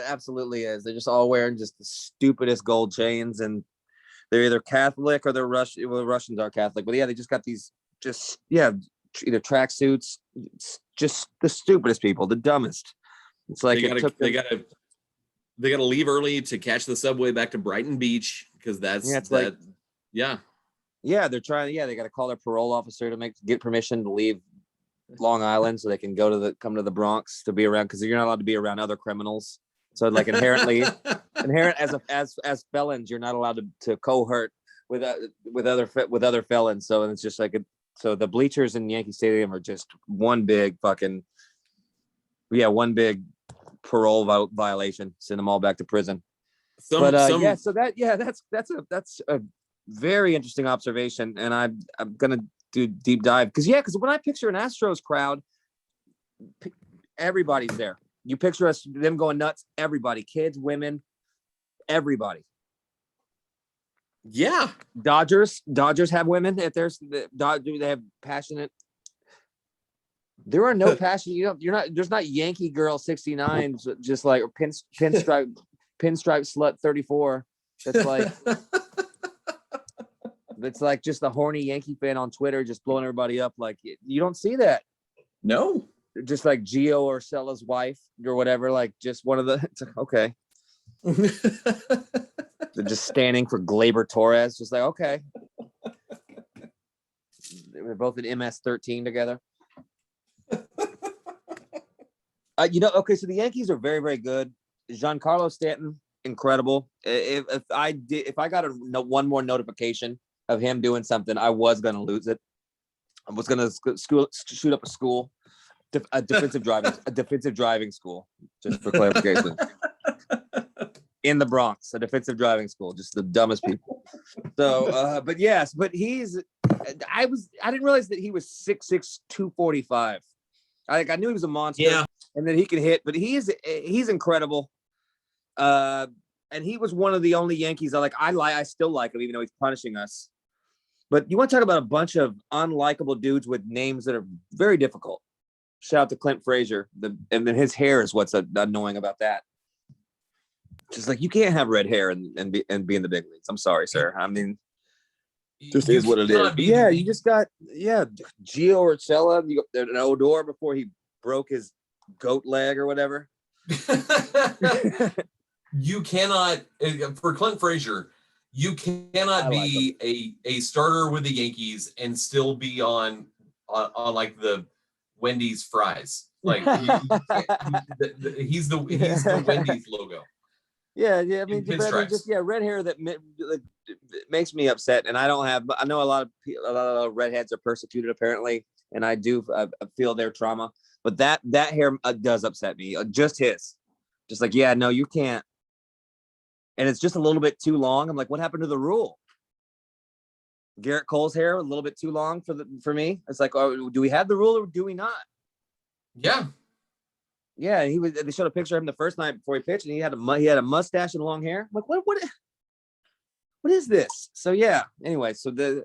absolutely is. They're just all wearing just the stupidest gold chains, and they're either Catholic or they're Russian. Well, Russians are Catholic, but yeah, they just got these either tracksuits. Just the stupidest people, the dumbest. It's like they gotta leave early to catch the subway back to Brighton Beach because they're trying. They got to call their parole officer to get permission to leave Long Island so they can come to the Bronx to be around, because you're not allowed to be around other criminals. So like inherent as felons, you're not allowed to cohort with other felons. So it's just like so the bleachers in Yankee Stadium are just one big parole violation. Send them all back to prison. That's a very interesting observation, and I'm gonna do deep dive because when I picture an Astros crowd, everybody's there. You picture them going nuts. Everybody, kids, women, everybody. Yeah. Dodgers have women at theirs. They have passionate. There are no passionate. There's not Yankee girl 69s just like, or pinstripe slut 34. That's like. It's like just a horny Yankee fan on Twitter just blowing everybody up. Like, you don't see that. No. Just like Gio Urshela's wife or whatever. Like just one of the. It's like, okay. They're just standing for Gleyber Torres. Just like, okay. They're both in MS-13 together. Okay. So the Yankees are very, very good. Giancarlo Stanton, incredible. If I got one more notification of him doing something, I was going to lose it. I was going to shoot up a defensive driving school, just for clarification. In the Bronx, a defensive driving school, just the dumbest people. So, I didn't realize that he was 6'6", 245. I knew he was a monster, and that he could hit, but he's incredible. And he was one of the only Yankees I still like him, even though he's punishing us. But you want to talk about a bunch of unlikable dudes with names that are very difficult. Shout out to Clint Frazier. And then his hair is what's annoying about that. Just like, you can't have red hair and be in the big leagues. I'm sorry, sir. I mean, just is what it is. You just got Gio Urshela. You got an Odor before he broke his goat leg or whatever. You cannot, for Clint Frazier, you cannot be a starter with the Yankees and still be on like the Wendy's fries. Like he's the Wendy's logo. Yeah. I mean, red hair that makes me upset, and I know a lot of redheads are persecuted apparently, and I do feel their trauma, but that hair does upset me. Just like, no, you can't. And it's just a little bit too long. I'm like, what happened to the rule? Garrett Cole's hair a little bit too long for me. It's like, do we have the rule or do we not? Yeah. Yeah, they showed a picture of him the first night before he pitched, and he had a mustache and long hair. I'm like, what is this? So yeah. Anyway, but the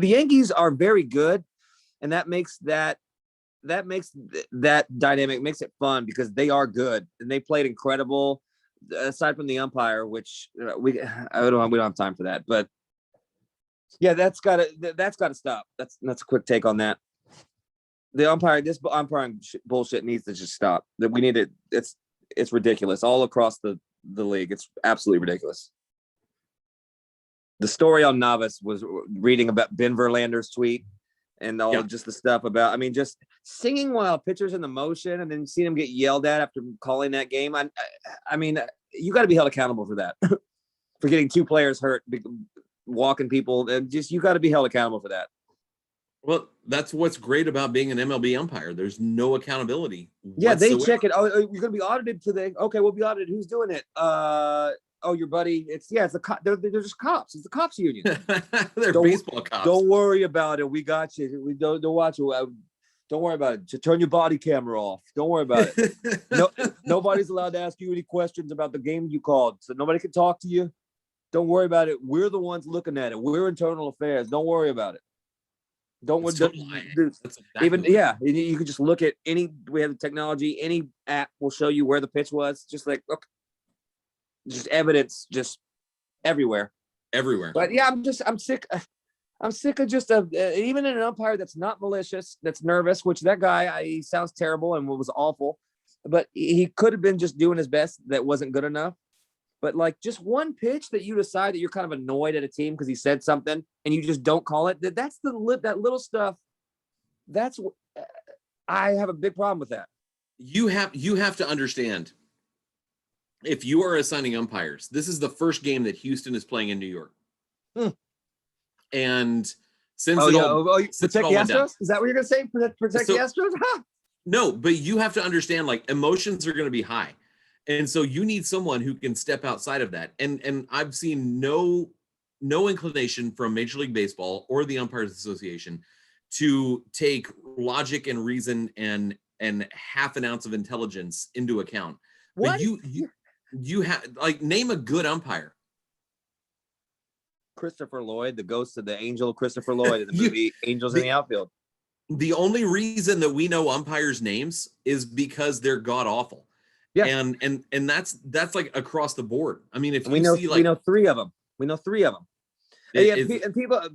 Yankees are very good, and that makes that that makes that dynamic makes it fun because they are good and they played incredible. Aside from the umpire, which we don't have time for that, but yeah, that's gotta stop. That's a quick take on that. The umpiring bullshit needs to just stop. That we need it. It's ridiculous all across the league. It's absolutely ridiculous. The story on Navas was reading about Ben Verlander's tweet and all just the stuff about, I mean, just singing while pitchers in the motion and then seeing him get yelled at after calling that game. I mean, you got to be held accountable for that, for getting 2 players hurt, walking people, and just, you got to be held accountable for that. Well, that's what's great about being an MLB umpire. There's no accountability. Yeah, they check it. Oh, you're going to be audited today. Okay, we'll be audited. Who's doing it? Oh, your buddy. It's they're just cops. It's the cops union. They're baseball cops. Don't worry about it. We got you. We don't watch it. Don't worry about it. Just turn your body camera off. Don't worry about it. No, nobody's allowed to ask you any questions about the game you called. So nobody can talk to you. Don't worry about it. We're the ones looking at it. We're internal affairs. Don't worry about it. Don't even you can just look at we have the technology, any app will show you where the pitch was, just like, okay, just evidence just everywhere. But yeah, I'm sick of just even an umpire that's not malicious, that's nervous, which that guy, he sounds terrible and was awful, but he could have been just doing his best. That wasn't good enough. But like just one pitch that you decide that you're kind of annoyed at a team because he said something and you just don't call it. That's that little stuff. That's I have a big problem with that. You have to understand, if you are assigning umpires, this is the first game that Houston is playing in New York. And since protect the Astros? Is that what you're gonna say? Protect the Astros? No, but you have to understand, like, emotions are gonna be high. And so you need someone who can step outside of that. And I've seen no inclination from Major League Baseball or the Umpires Association to take logic and reason and half an ounce of intelligence into account. What? But you have, like, name a good umpire. Christopher Lloyd, the ghost of the angel Christopher Lloyd in the movie Angels in the Outfield. The only reason that we know umpires' names is because they're god awful. Yeah, and that's like across the board. I mean, if we know 3 of them, and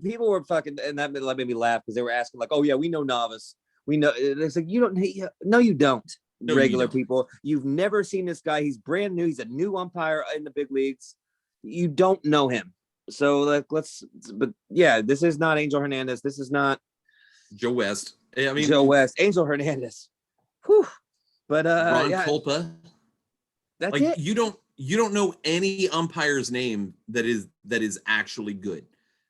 people were fucking, and that made me laugh because they were asking like, "Oh yeah, we know Navas, we know." It's like, you don't. No, you don't. No, regular people, you've never seen this guy. He's brand new. He's a new umpire in the big leagues. You don't know him. So like, but yeah, this is not Angel Hernandez. This is not Joe West. I mean, Joe West, Angel Hernandez. Whew. But Ron Culpa. That's like it. You don't know any umpire's name that is actually good,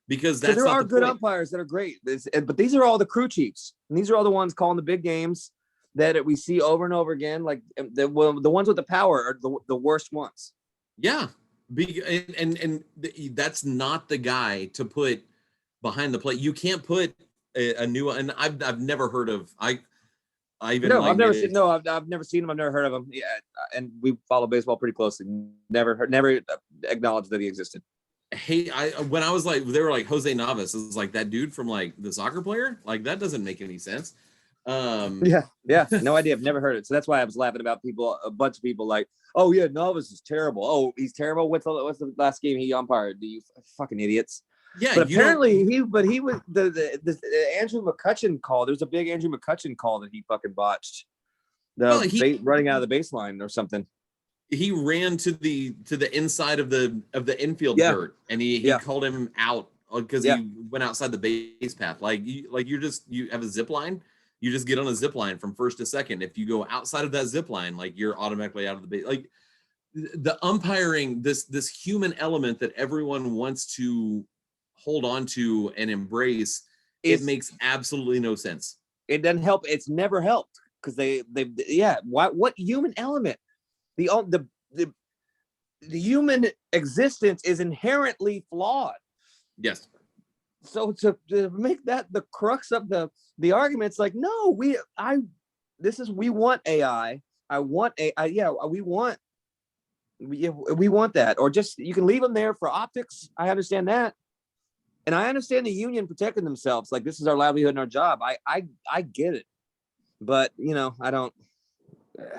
because there are good umpires that are great. But these are all the crew chiefs, and these are all the ones calling the big games that we see over and over again. Like the ones with the power are the worst ones. Yeah, and that's not the guy to put behind the plate. You can't put a new, and I've never heard of I've never seen him. I've never heard of him. Yeah, and we follow baseball pretty closely. Never acknowledged that he existed. Hey, when I was like, they were like Jose Navas. It was like that dude from like the soccer player. Like, that doesn't make any sense. Yeah, no idea. I've never heard it. So that's why I was laughing about a bunch of people like, oh yeah, Navas is terrible. Oh, he's terrible. What's the last game he umpired? Do you fucking idiots? Yeah, but apparently he was the Andrew McCutchen call. There's a big Andrew McCutchen call that he fucking botched. Running out of the baseline or something. He ran to the inside of the infield dirt, and he called him out because he went outside the base path. You have a zip line. You just get on a zip line from first to second. If you go outside of that zip line, like, you're automatically out of the base. Like, the umpiring, this human element that everyone wants to hold on to and embrace, it makes absolutely no sense. It doesn't help. It's never helped because what human element? The human existence is inherently flawed. Yes. So to make that the crux of the argument, it's like, no, we want AI. We want that, or just, you can leave them there for optics. I understand that. And I understand the union protecting themselves. Like, this is our livelihood and our job. I get it. But I don't.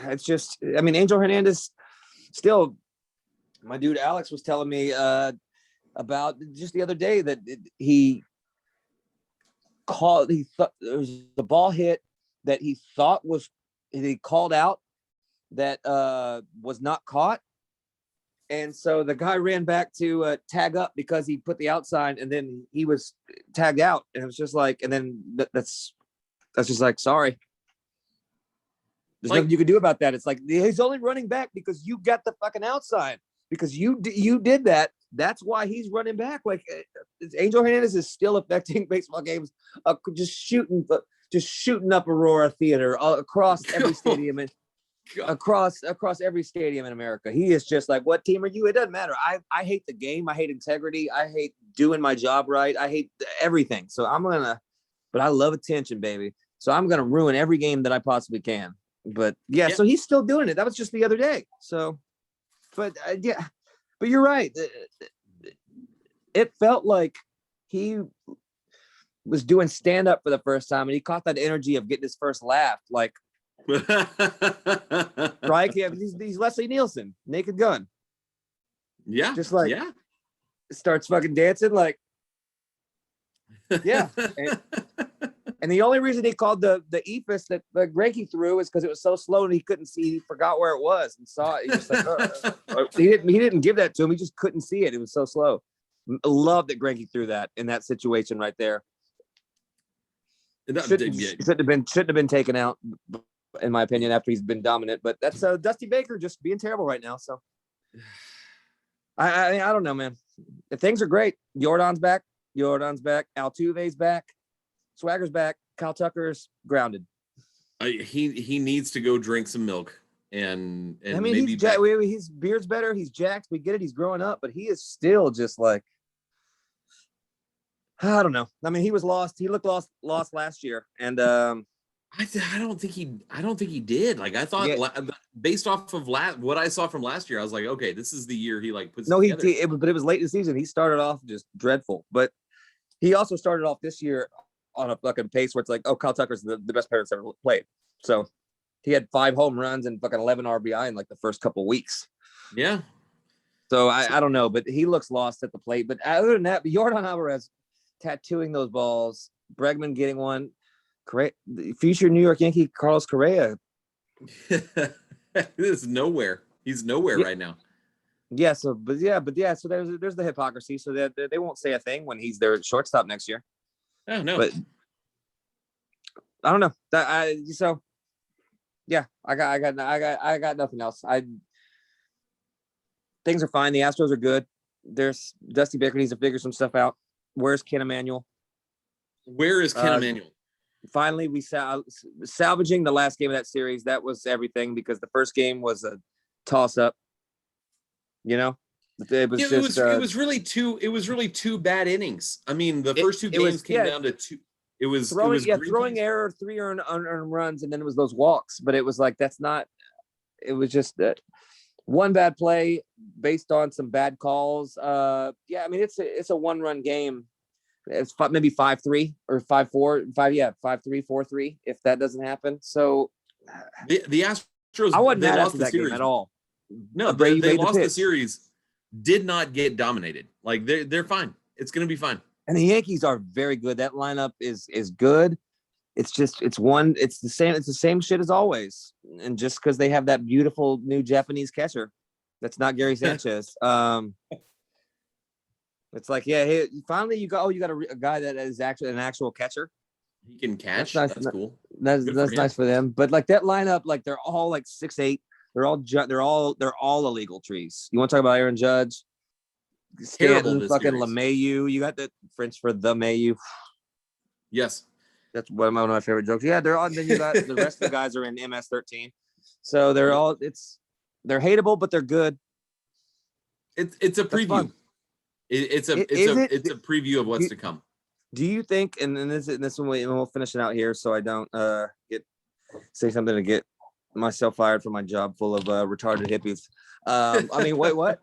It's just, I mean, Angel Hernandez still. My dude Alex was telling me about just the other day that he thought there was the ball hit that he thought was he called out that was not caught. And so the guy ran back to tag up because he put the outside, and then he was tagged out. And it was just like, and then that's just like, sorry. There's nothing you can do about that. It's like, he's only running back because you got the fucking outside, because you did that. That's why he's running back. Like, Angel Hernandez is still affecting baseball games, just shooting up Aurora Theater across every stadium and across every stadium in America. He is just like, what team are you? It doesn't matter. I hate the game. I hate integrity. I hate doing my job right. I hate everything. So but I love attention, baby. So I'm gonna ruin every game that I possibly can. But yeah, so he's still doing it. That was just the other day. So, but but you're right. It felt like he was doing stand up for the first time, and he caught that energy of getting his first laugh. Like, right? Yeah, he's Leslie Nielsen, Naked Gun. Yeah, just like starts fucking dancing, like, yeah. And the only reason he called the ephus that Greinke threw is because it was so slow and he couldn't see. He forgot where it was and saw it. He just like, he didn't give that to him. He just couldn't see it. It was so slow. Love that Greinke threw that in that situation right there. Shouldn't have been taken out, in my opinion, after he's been dominant. But that's Dusty Baker just being terrible right now. So I don't know, man. If things are great, Jordan's back. Altuve's back. Swagger's back. Kyle Tucker's grounded. He needs to go drink some milk and I mean, maybe his beard's better. He's jacked. We get it. He's growing up, but he is still just like, I don't know. I mean, he was lost. He looked lost last year, and I don't think he did. Like, I thought, based off of what I saw from last year, I was like, okay, this is the year he puts. No, but it was late in the season. He started off just dreadful, but he also started off this year on a fucking pace where it's like, oh, Kyle Tucker's the best player that's ever played. So he had 5 home runs and fucking 11 RBI in like the first couple of weeks. Yeah. So I don't know, but he looks lost at the plate. But other than that, Jordan Alvarez tattooing those balls, Bregman getting one, future New York Yankee Carlos Correa. He's nowhere right now. Yeah. So there's the hypocrisy. So that they won't say a thing when he's their shortstop next year. Oh no. But I don't know. I got nothing else. Things are fine. The Astros are good. There's Dusty Baker needs to figure some stuff out. Where's Ken Emanuel? Where is Ken Emanuel? Finally, we salvaging the last game of that series. That was everything, because the first game was a toss up. It was really two bad innings. I mean, the first two games came down to two. It was throwing error, 3 earned runs, and then it was those walks. But it was like, that's not. It was just that one bad play based on some bad calls. I mean, it's a 1-run game. It's maybe 5-3 or 5-4, 5-3, 4-3 if that doesn't happen. So the Astros, I wasn't mad after that game at all. No, they lost the series. Did not get dominated. Like, they're fine. It's going to be fine. And the Yankees are very good. That lineup is good. It's the same shit as always. And just because they have that beautiful new Japanese catcher, that's not Gary Sanchez. It's like, finally you got a guy that is actually an actual catcher. He can catch. That's cool. That's nice for them. But like that lineup, like they're all like 6'8". They're all illegal trees. You want to talk about Aaron Judge, Stanton, fucking LeMahieu. You got the French for the Mayu. Yes, that's one of my favorite jokes. Yeah, they're on. Then you got the rest of the guys are in MS-13. So they're hateable, but they're good. It's a preview. It's a preview of what's to come. Do you think? And this one we'll finish it out here, so I don't say something to get myself fired from my job full of retarded hippies. I mean, wait, what?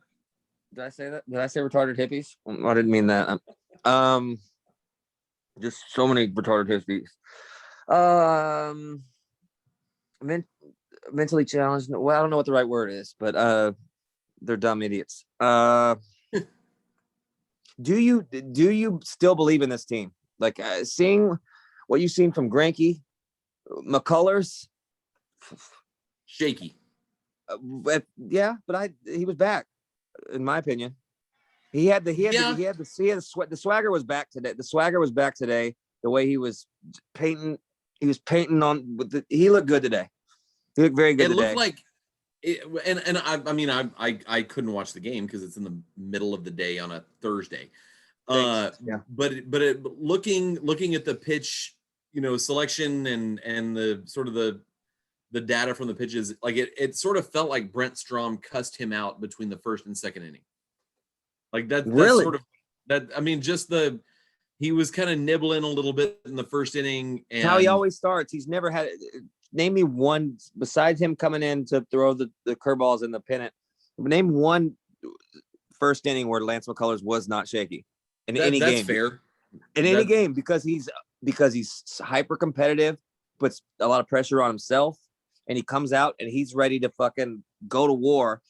Did I say that? Did I say retarded hippies? I didn't mean that. Just so many retarded hippies. mentally challenged. Well, I don't know what the right word is, but they're dumb idiots. Do you still believe in this team? Like seeing what you've seen from Greinke, McCullers, shaky. But he was back, in my opinion. The swagger was back today. The swagger was back today. The way he was painting on he looked good today. He looked very good today. It looked like I couldn't watch the game because it's in the middle of the day on a Thursday. But looking at the pitch, selection and the sort of the data from the pitches, like it sort of felt like Brent Strom cussed him out between the first and second inning. Like that's sort of that. I mean, he was kind of nibbling a little bit in the first inning. And how he always starts. He's never had. Name me one besides him coming in to throw the curveballs in the pennant. Name one first inning where Lance McCullers was not shaky in any game. That's fair. Any game because he's hyper competitive, puts a lot of pressure on himself, and he comes out and he's ready to fucking go to war.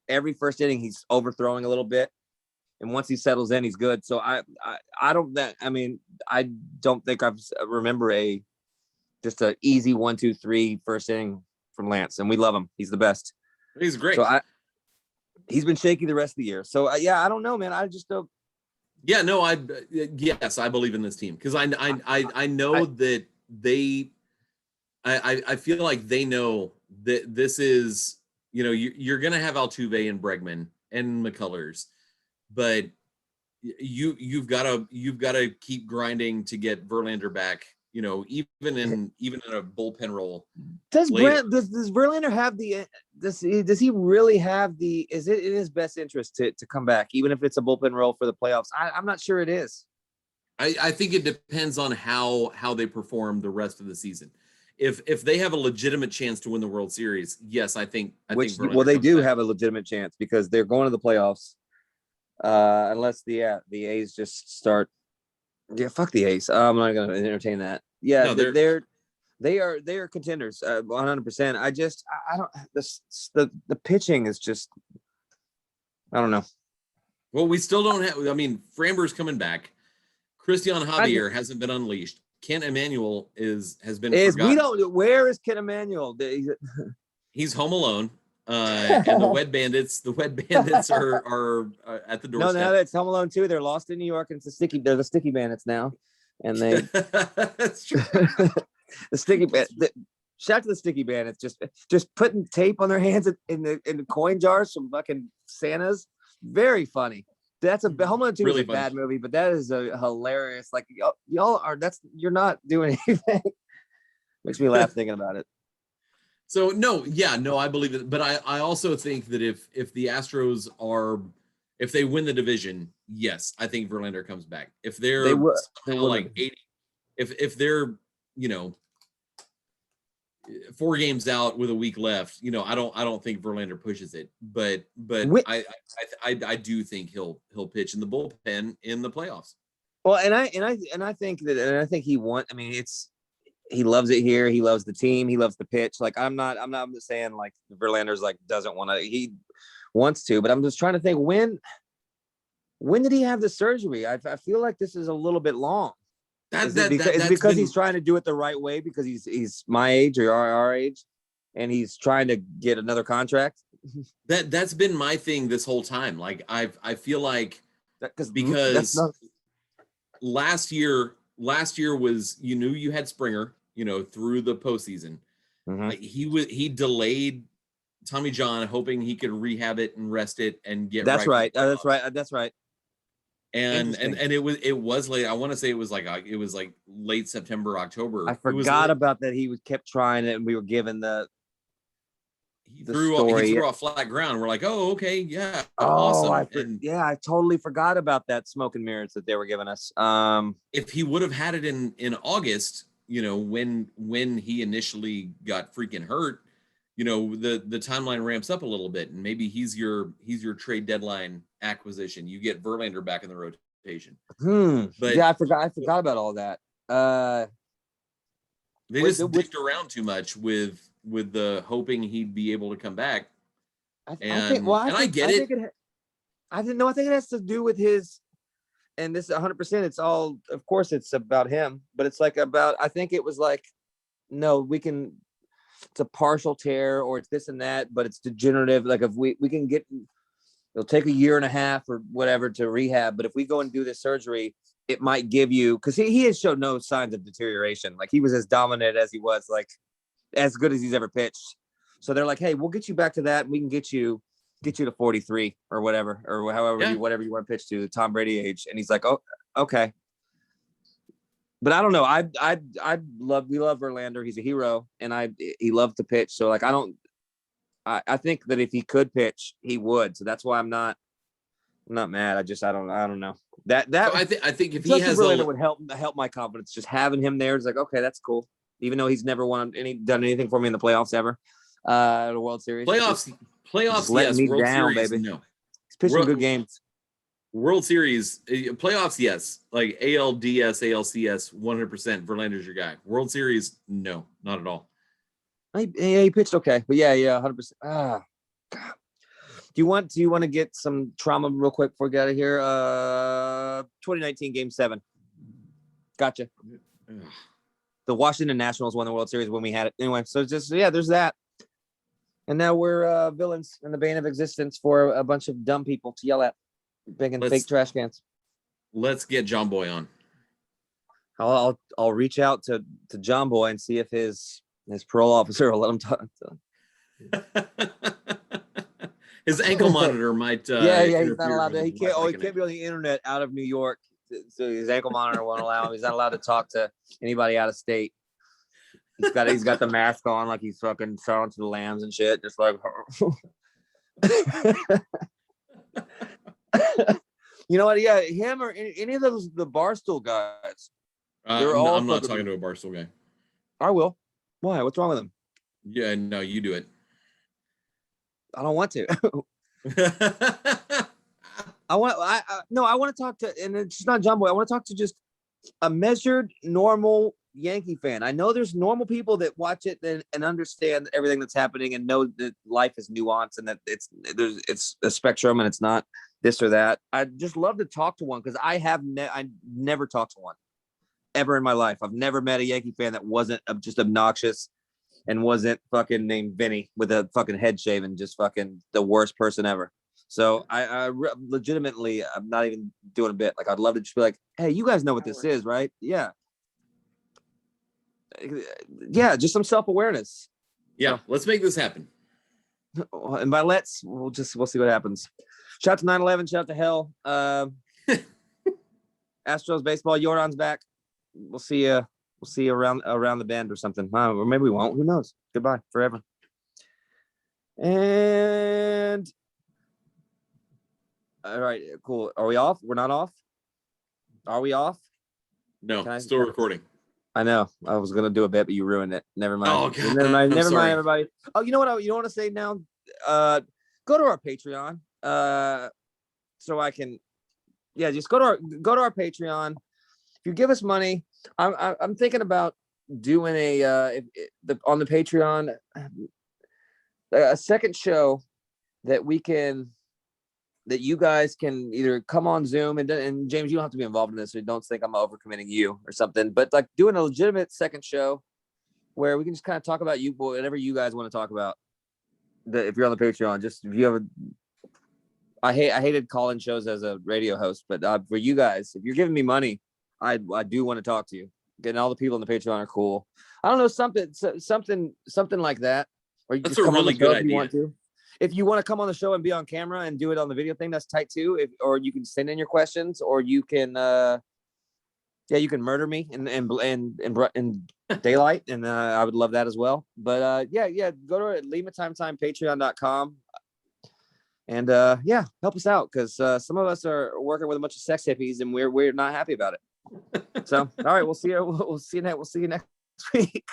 Every first inning he's overthrowing a little bit. And once he settles in, he's good. So I don't think I remember just an easy 1-2-3 first inning from Lance, and we love him. He's the best. He's great. So he's been shaky the rest of the year. So I don't know, man. I just don't. Yeah, no, yes, I believe in this team because I know that they. I feel like they know that this is, you're gonna have Altuve and Bregman and McCullers. But you've got to keep grinding to get Verlander back. Even in a bullpen role. Does Verlander have does he really have is it in his best interest to come back, even if it's a bullpen role for the playoffs? I'm not sure it is. I think it depends on how they perform the rest of the season. If they have a legitimate chance to win the World Series, yes, I think they do have a legitimate chance because they're going to the playoffs. Unless the A's just start. Yeah, fuck the A's. I'm not gonna entertain that. Yeah, no, they are contenders, 100%. I don't. The pitching is just. I don't know. Well, we still don't have. I mean, Framber's coming back. Christian Javier hasn't been unleashed. Kent Emanuel has been. Forgotten. Where is Kent Emanuel? He's home alone. And the Wet Bandits are at the doorstep. No, that's Home Alone 2. They're lost in New York, and they're the Sticky Bandits now, and they. That's true. The Sticky shout out to the Sticky Bandits, just putting tape on their hands in the coin jars from fucking Santas. Very funny. That's Home Alone 2 really is a bad movie, but that is a hilarious. Like y'all are. You're not doing anything. Makes me laugh thinking about it. So I believe it, but I also think that if the Astros if they win the division, yes, I think Verlander comes back. If they're like 80, if they're 4 games out with a week left, I don't think Verlander pushes it, but I do think he'll pitch in the bullpen in the playoffs. Well, and I think he wants. I mean, he loves it here. He loves the team. He loves the pitch. Like I'm not saying like Verlander's like doesn't want to. He wants to, but I'm just trying to think when did he have the surgery? I feel like this is a little bit long. Is it because he's trying to do it the right way because he's my age or our age, and he's trying to get another contract. That's been my thing this whole time. Like I feel like because last year was you had Springer through the postseason. Mm-hmm. Like he delayed Tommy John, hoping he could rehab it and rest it and get. That's right. That's right. And it was late. I want to say it was like late September, October. I forgot about that. He kept trying it, and we were given he threw off flat ground. We're like, oh, okay, yeah, awesome. I totally forgot about that smoke and mirrors that they were giving us. If he would have had it in August, when he initially got freaking hurt, the timeline ramps up a little bit, and maybe he's your trade deadline acquisition. You get Verlander back in the rotation. But yeah, I forgot about all that. They just dicked around too much with with the hoping he'd be able to come back. I think I didn't know. I think it has to do with his, and this 100%. It's all, of course, it's about him, but it's like about. I think it was like, no, we can. It's a partial tear, or it's this and that, but it's degenerative. Like if we can get, it'll take a year and a half or whatever to rehab. But if we go and do this surgery, it might give you, because he has showed no signs of deterioration. Like he was as dominant as he was, like as good as he's ever pitched. So they're like, hey, we'll get you back to that. We can get you to 43 or whatever, or however whatever you want to pitch to Tom Brady age. And he's like, oh, okay. But I don't know. We love Verlander. He's a hero, and he loves to pitch. So like, I think that if he could pitch, he would. So that's why I'm not mad. I don't know. That so I think if Justin he has Verlander would help my confidence. Just having him there is like, okay, that's cool. Even though he's never done anything for me in the playoffs ever, the World Series. Playoffs, yes. World down, Series, baby. no. He's pitching good games. World Series, playoffs, yes. Like ALDS, ALCS, 100%. Verlander's your guy. World Series, no, not at all. He pitched okay, but yeah, 100%. God. Do you want to get some trauma real quick before we get out of here? 2019 Game 7. Gotcha. The Washington Nationals won the World Series when we had it. Anyway, so just there's that. And now we're villains in the bane of existence for a bunch of dumb people to yell at, banging fake trash cans. Let's get John Boy on. I'll reach out to John Boy and see if his parole officer will let him talk. His ankle monitor might. He's not allowed to. He can't be on the internet out of New York. So his ankle monitor won't allow him. He's not allowed to talk to anybody out of state. He's got the mask on like he's fucking selling to the lambs and shit. Just like, you know what? Yeah, him or any of those the Barstool guys. I'm not talking to a Barstool guy. I will. Why? What's wrong with him? Yeah, no, you do it. I don't want to. I want to talk to, and it's just not John Boy. I want to talk to just a measured, normal Yankee fan. I know there's normal people that watch it and understand everything that's happening and know that life is nuanced and that it's a spectrum and it's not this or that. I just love to talk to one because I never talked to one ever in my life. I've never met a Yankee fan that wasn't just obnoxious and wasn't fucking named Vinny with a fucking head shave and just fucking the worst person ever. So I legitimately, I'm not even doing a bit. Like, I'd love to just be like, hey, you guys know what this is, right? Yeah. Yeah, just some self-awareness. Yeah, let's make this happen. And by we'll see what happens. Shout out to 9/11, shout out to hell. Astros baseball, Jordan's back. We'll see you around the bend or something. Or maybe we won't. Who knows? Goodbye forever. And all right, cool. Are we off? We're not off? Are we off? No, still recording. I know. I was gonna do a bit, but you ruined it. Never mind. Oh, God. Never mind, everybody. Oh, you know what? You want to say now? Go to our Patreon. So I can. Yeah, just go to our Patreon. If you give us money, I'm thinking about doing on the Patreon a second show that you guys can either come on Zoom and James, you don't have to be involved in this, so don't think I'm overcommitting you or something, but like doing a legitimate second show where we can just kind of talk about whatever you guys want to talk about. If you're on the Patreon, just if you have I hated calling shows as a radio host, but for you guys, if you're giving me money, I do want to talk to you. Getting all the people on the Patreon are cool. I don't know, something like that. Or you that's just a really good idea. You want to. If you want to come on the show and be on camera and do it on the video thing, that's tight too. Or you can send in your questions, or you can, you can murder me in daylight, and I would love that as well. But go to LimaTimeTime, Patreon.com, and help us out because some of us are working with a bunch of sex hippies, and we're not happy about it. So, all right, we'll see you next week.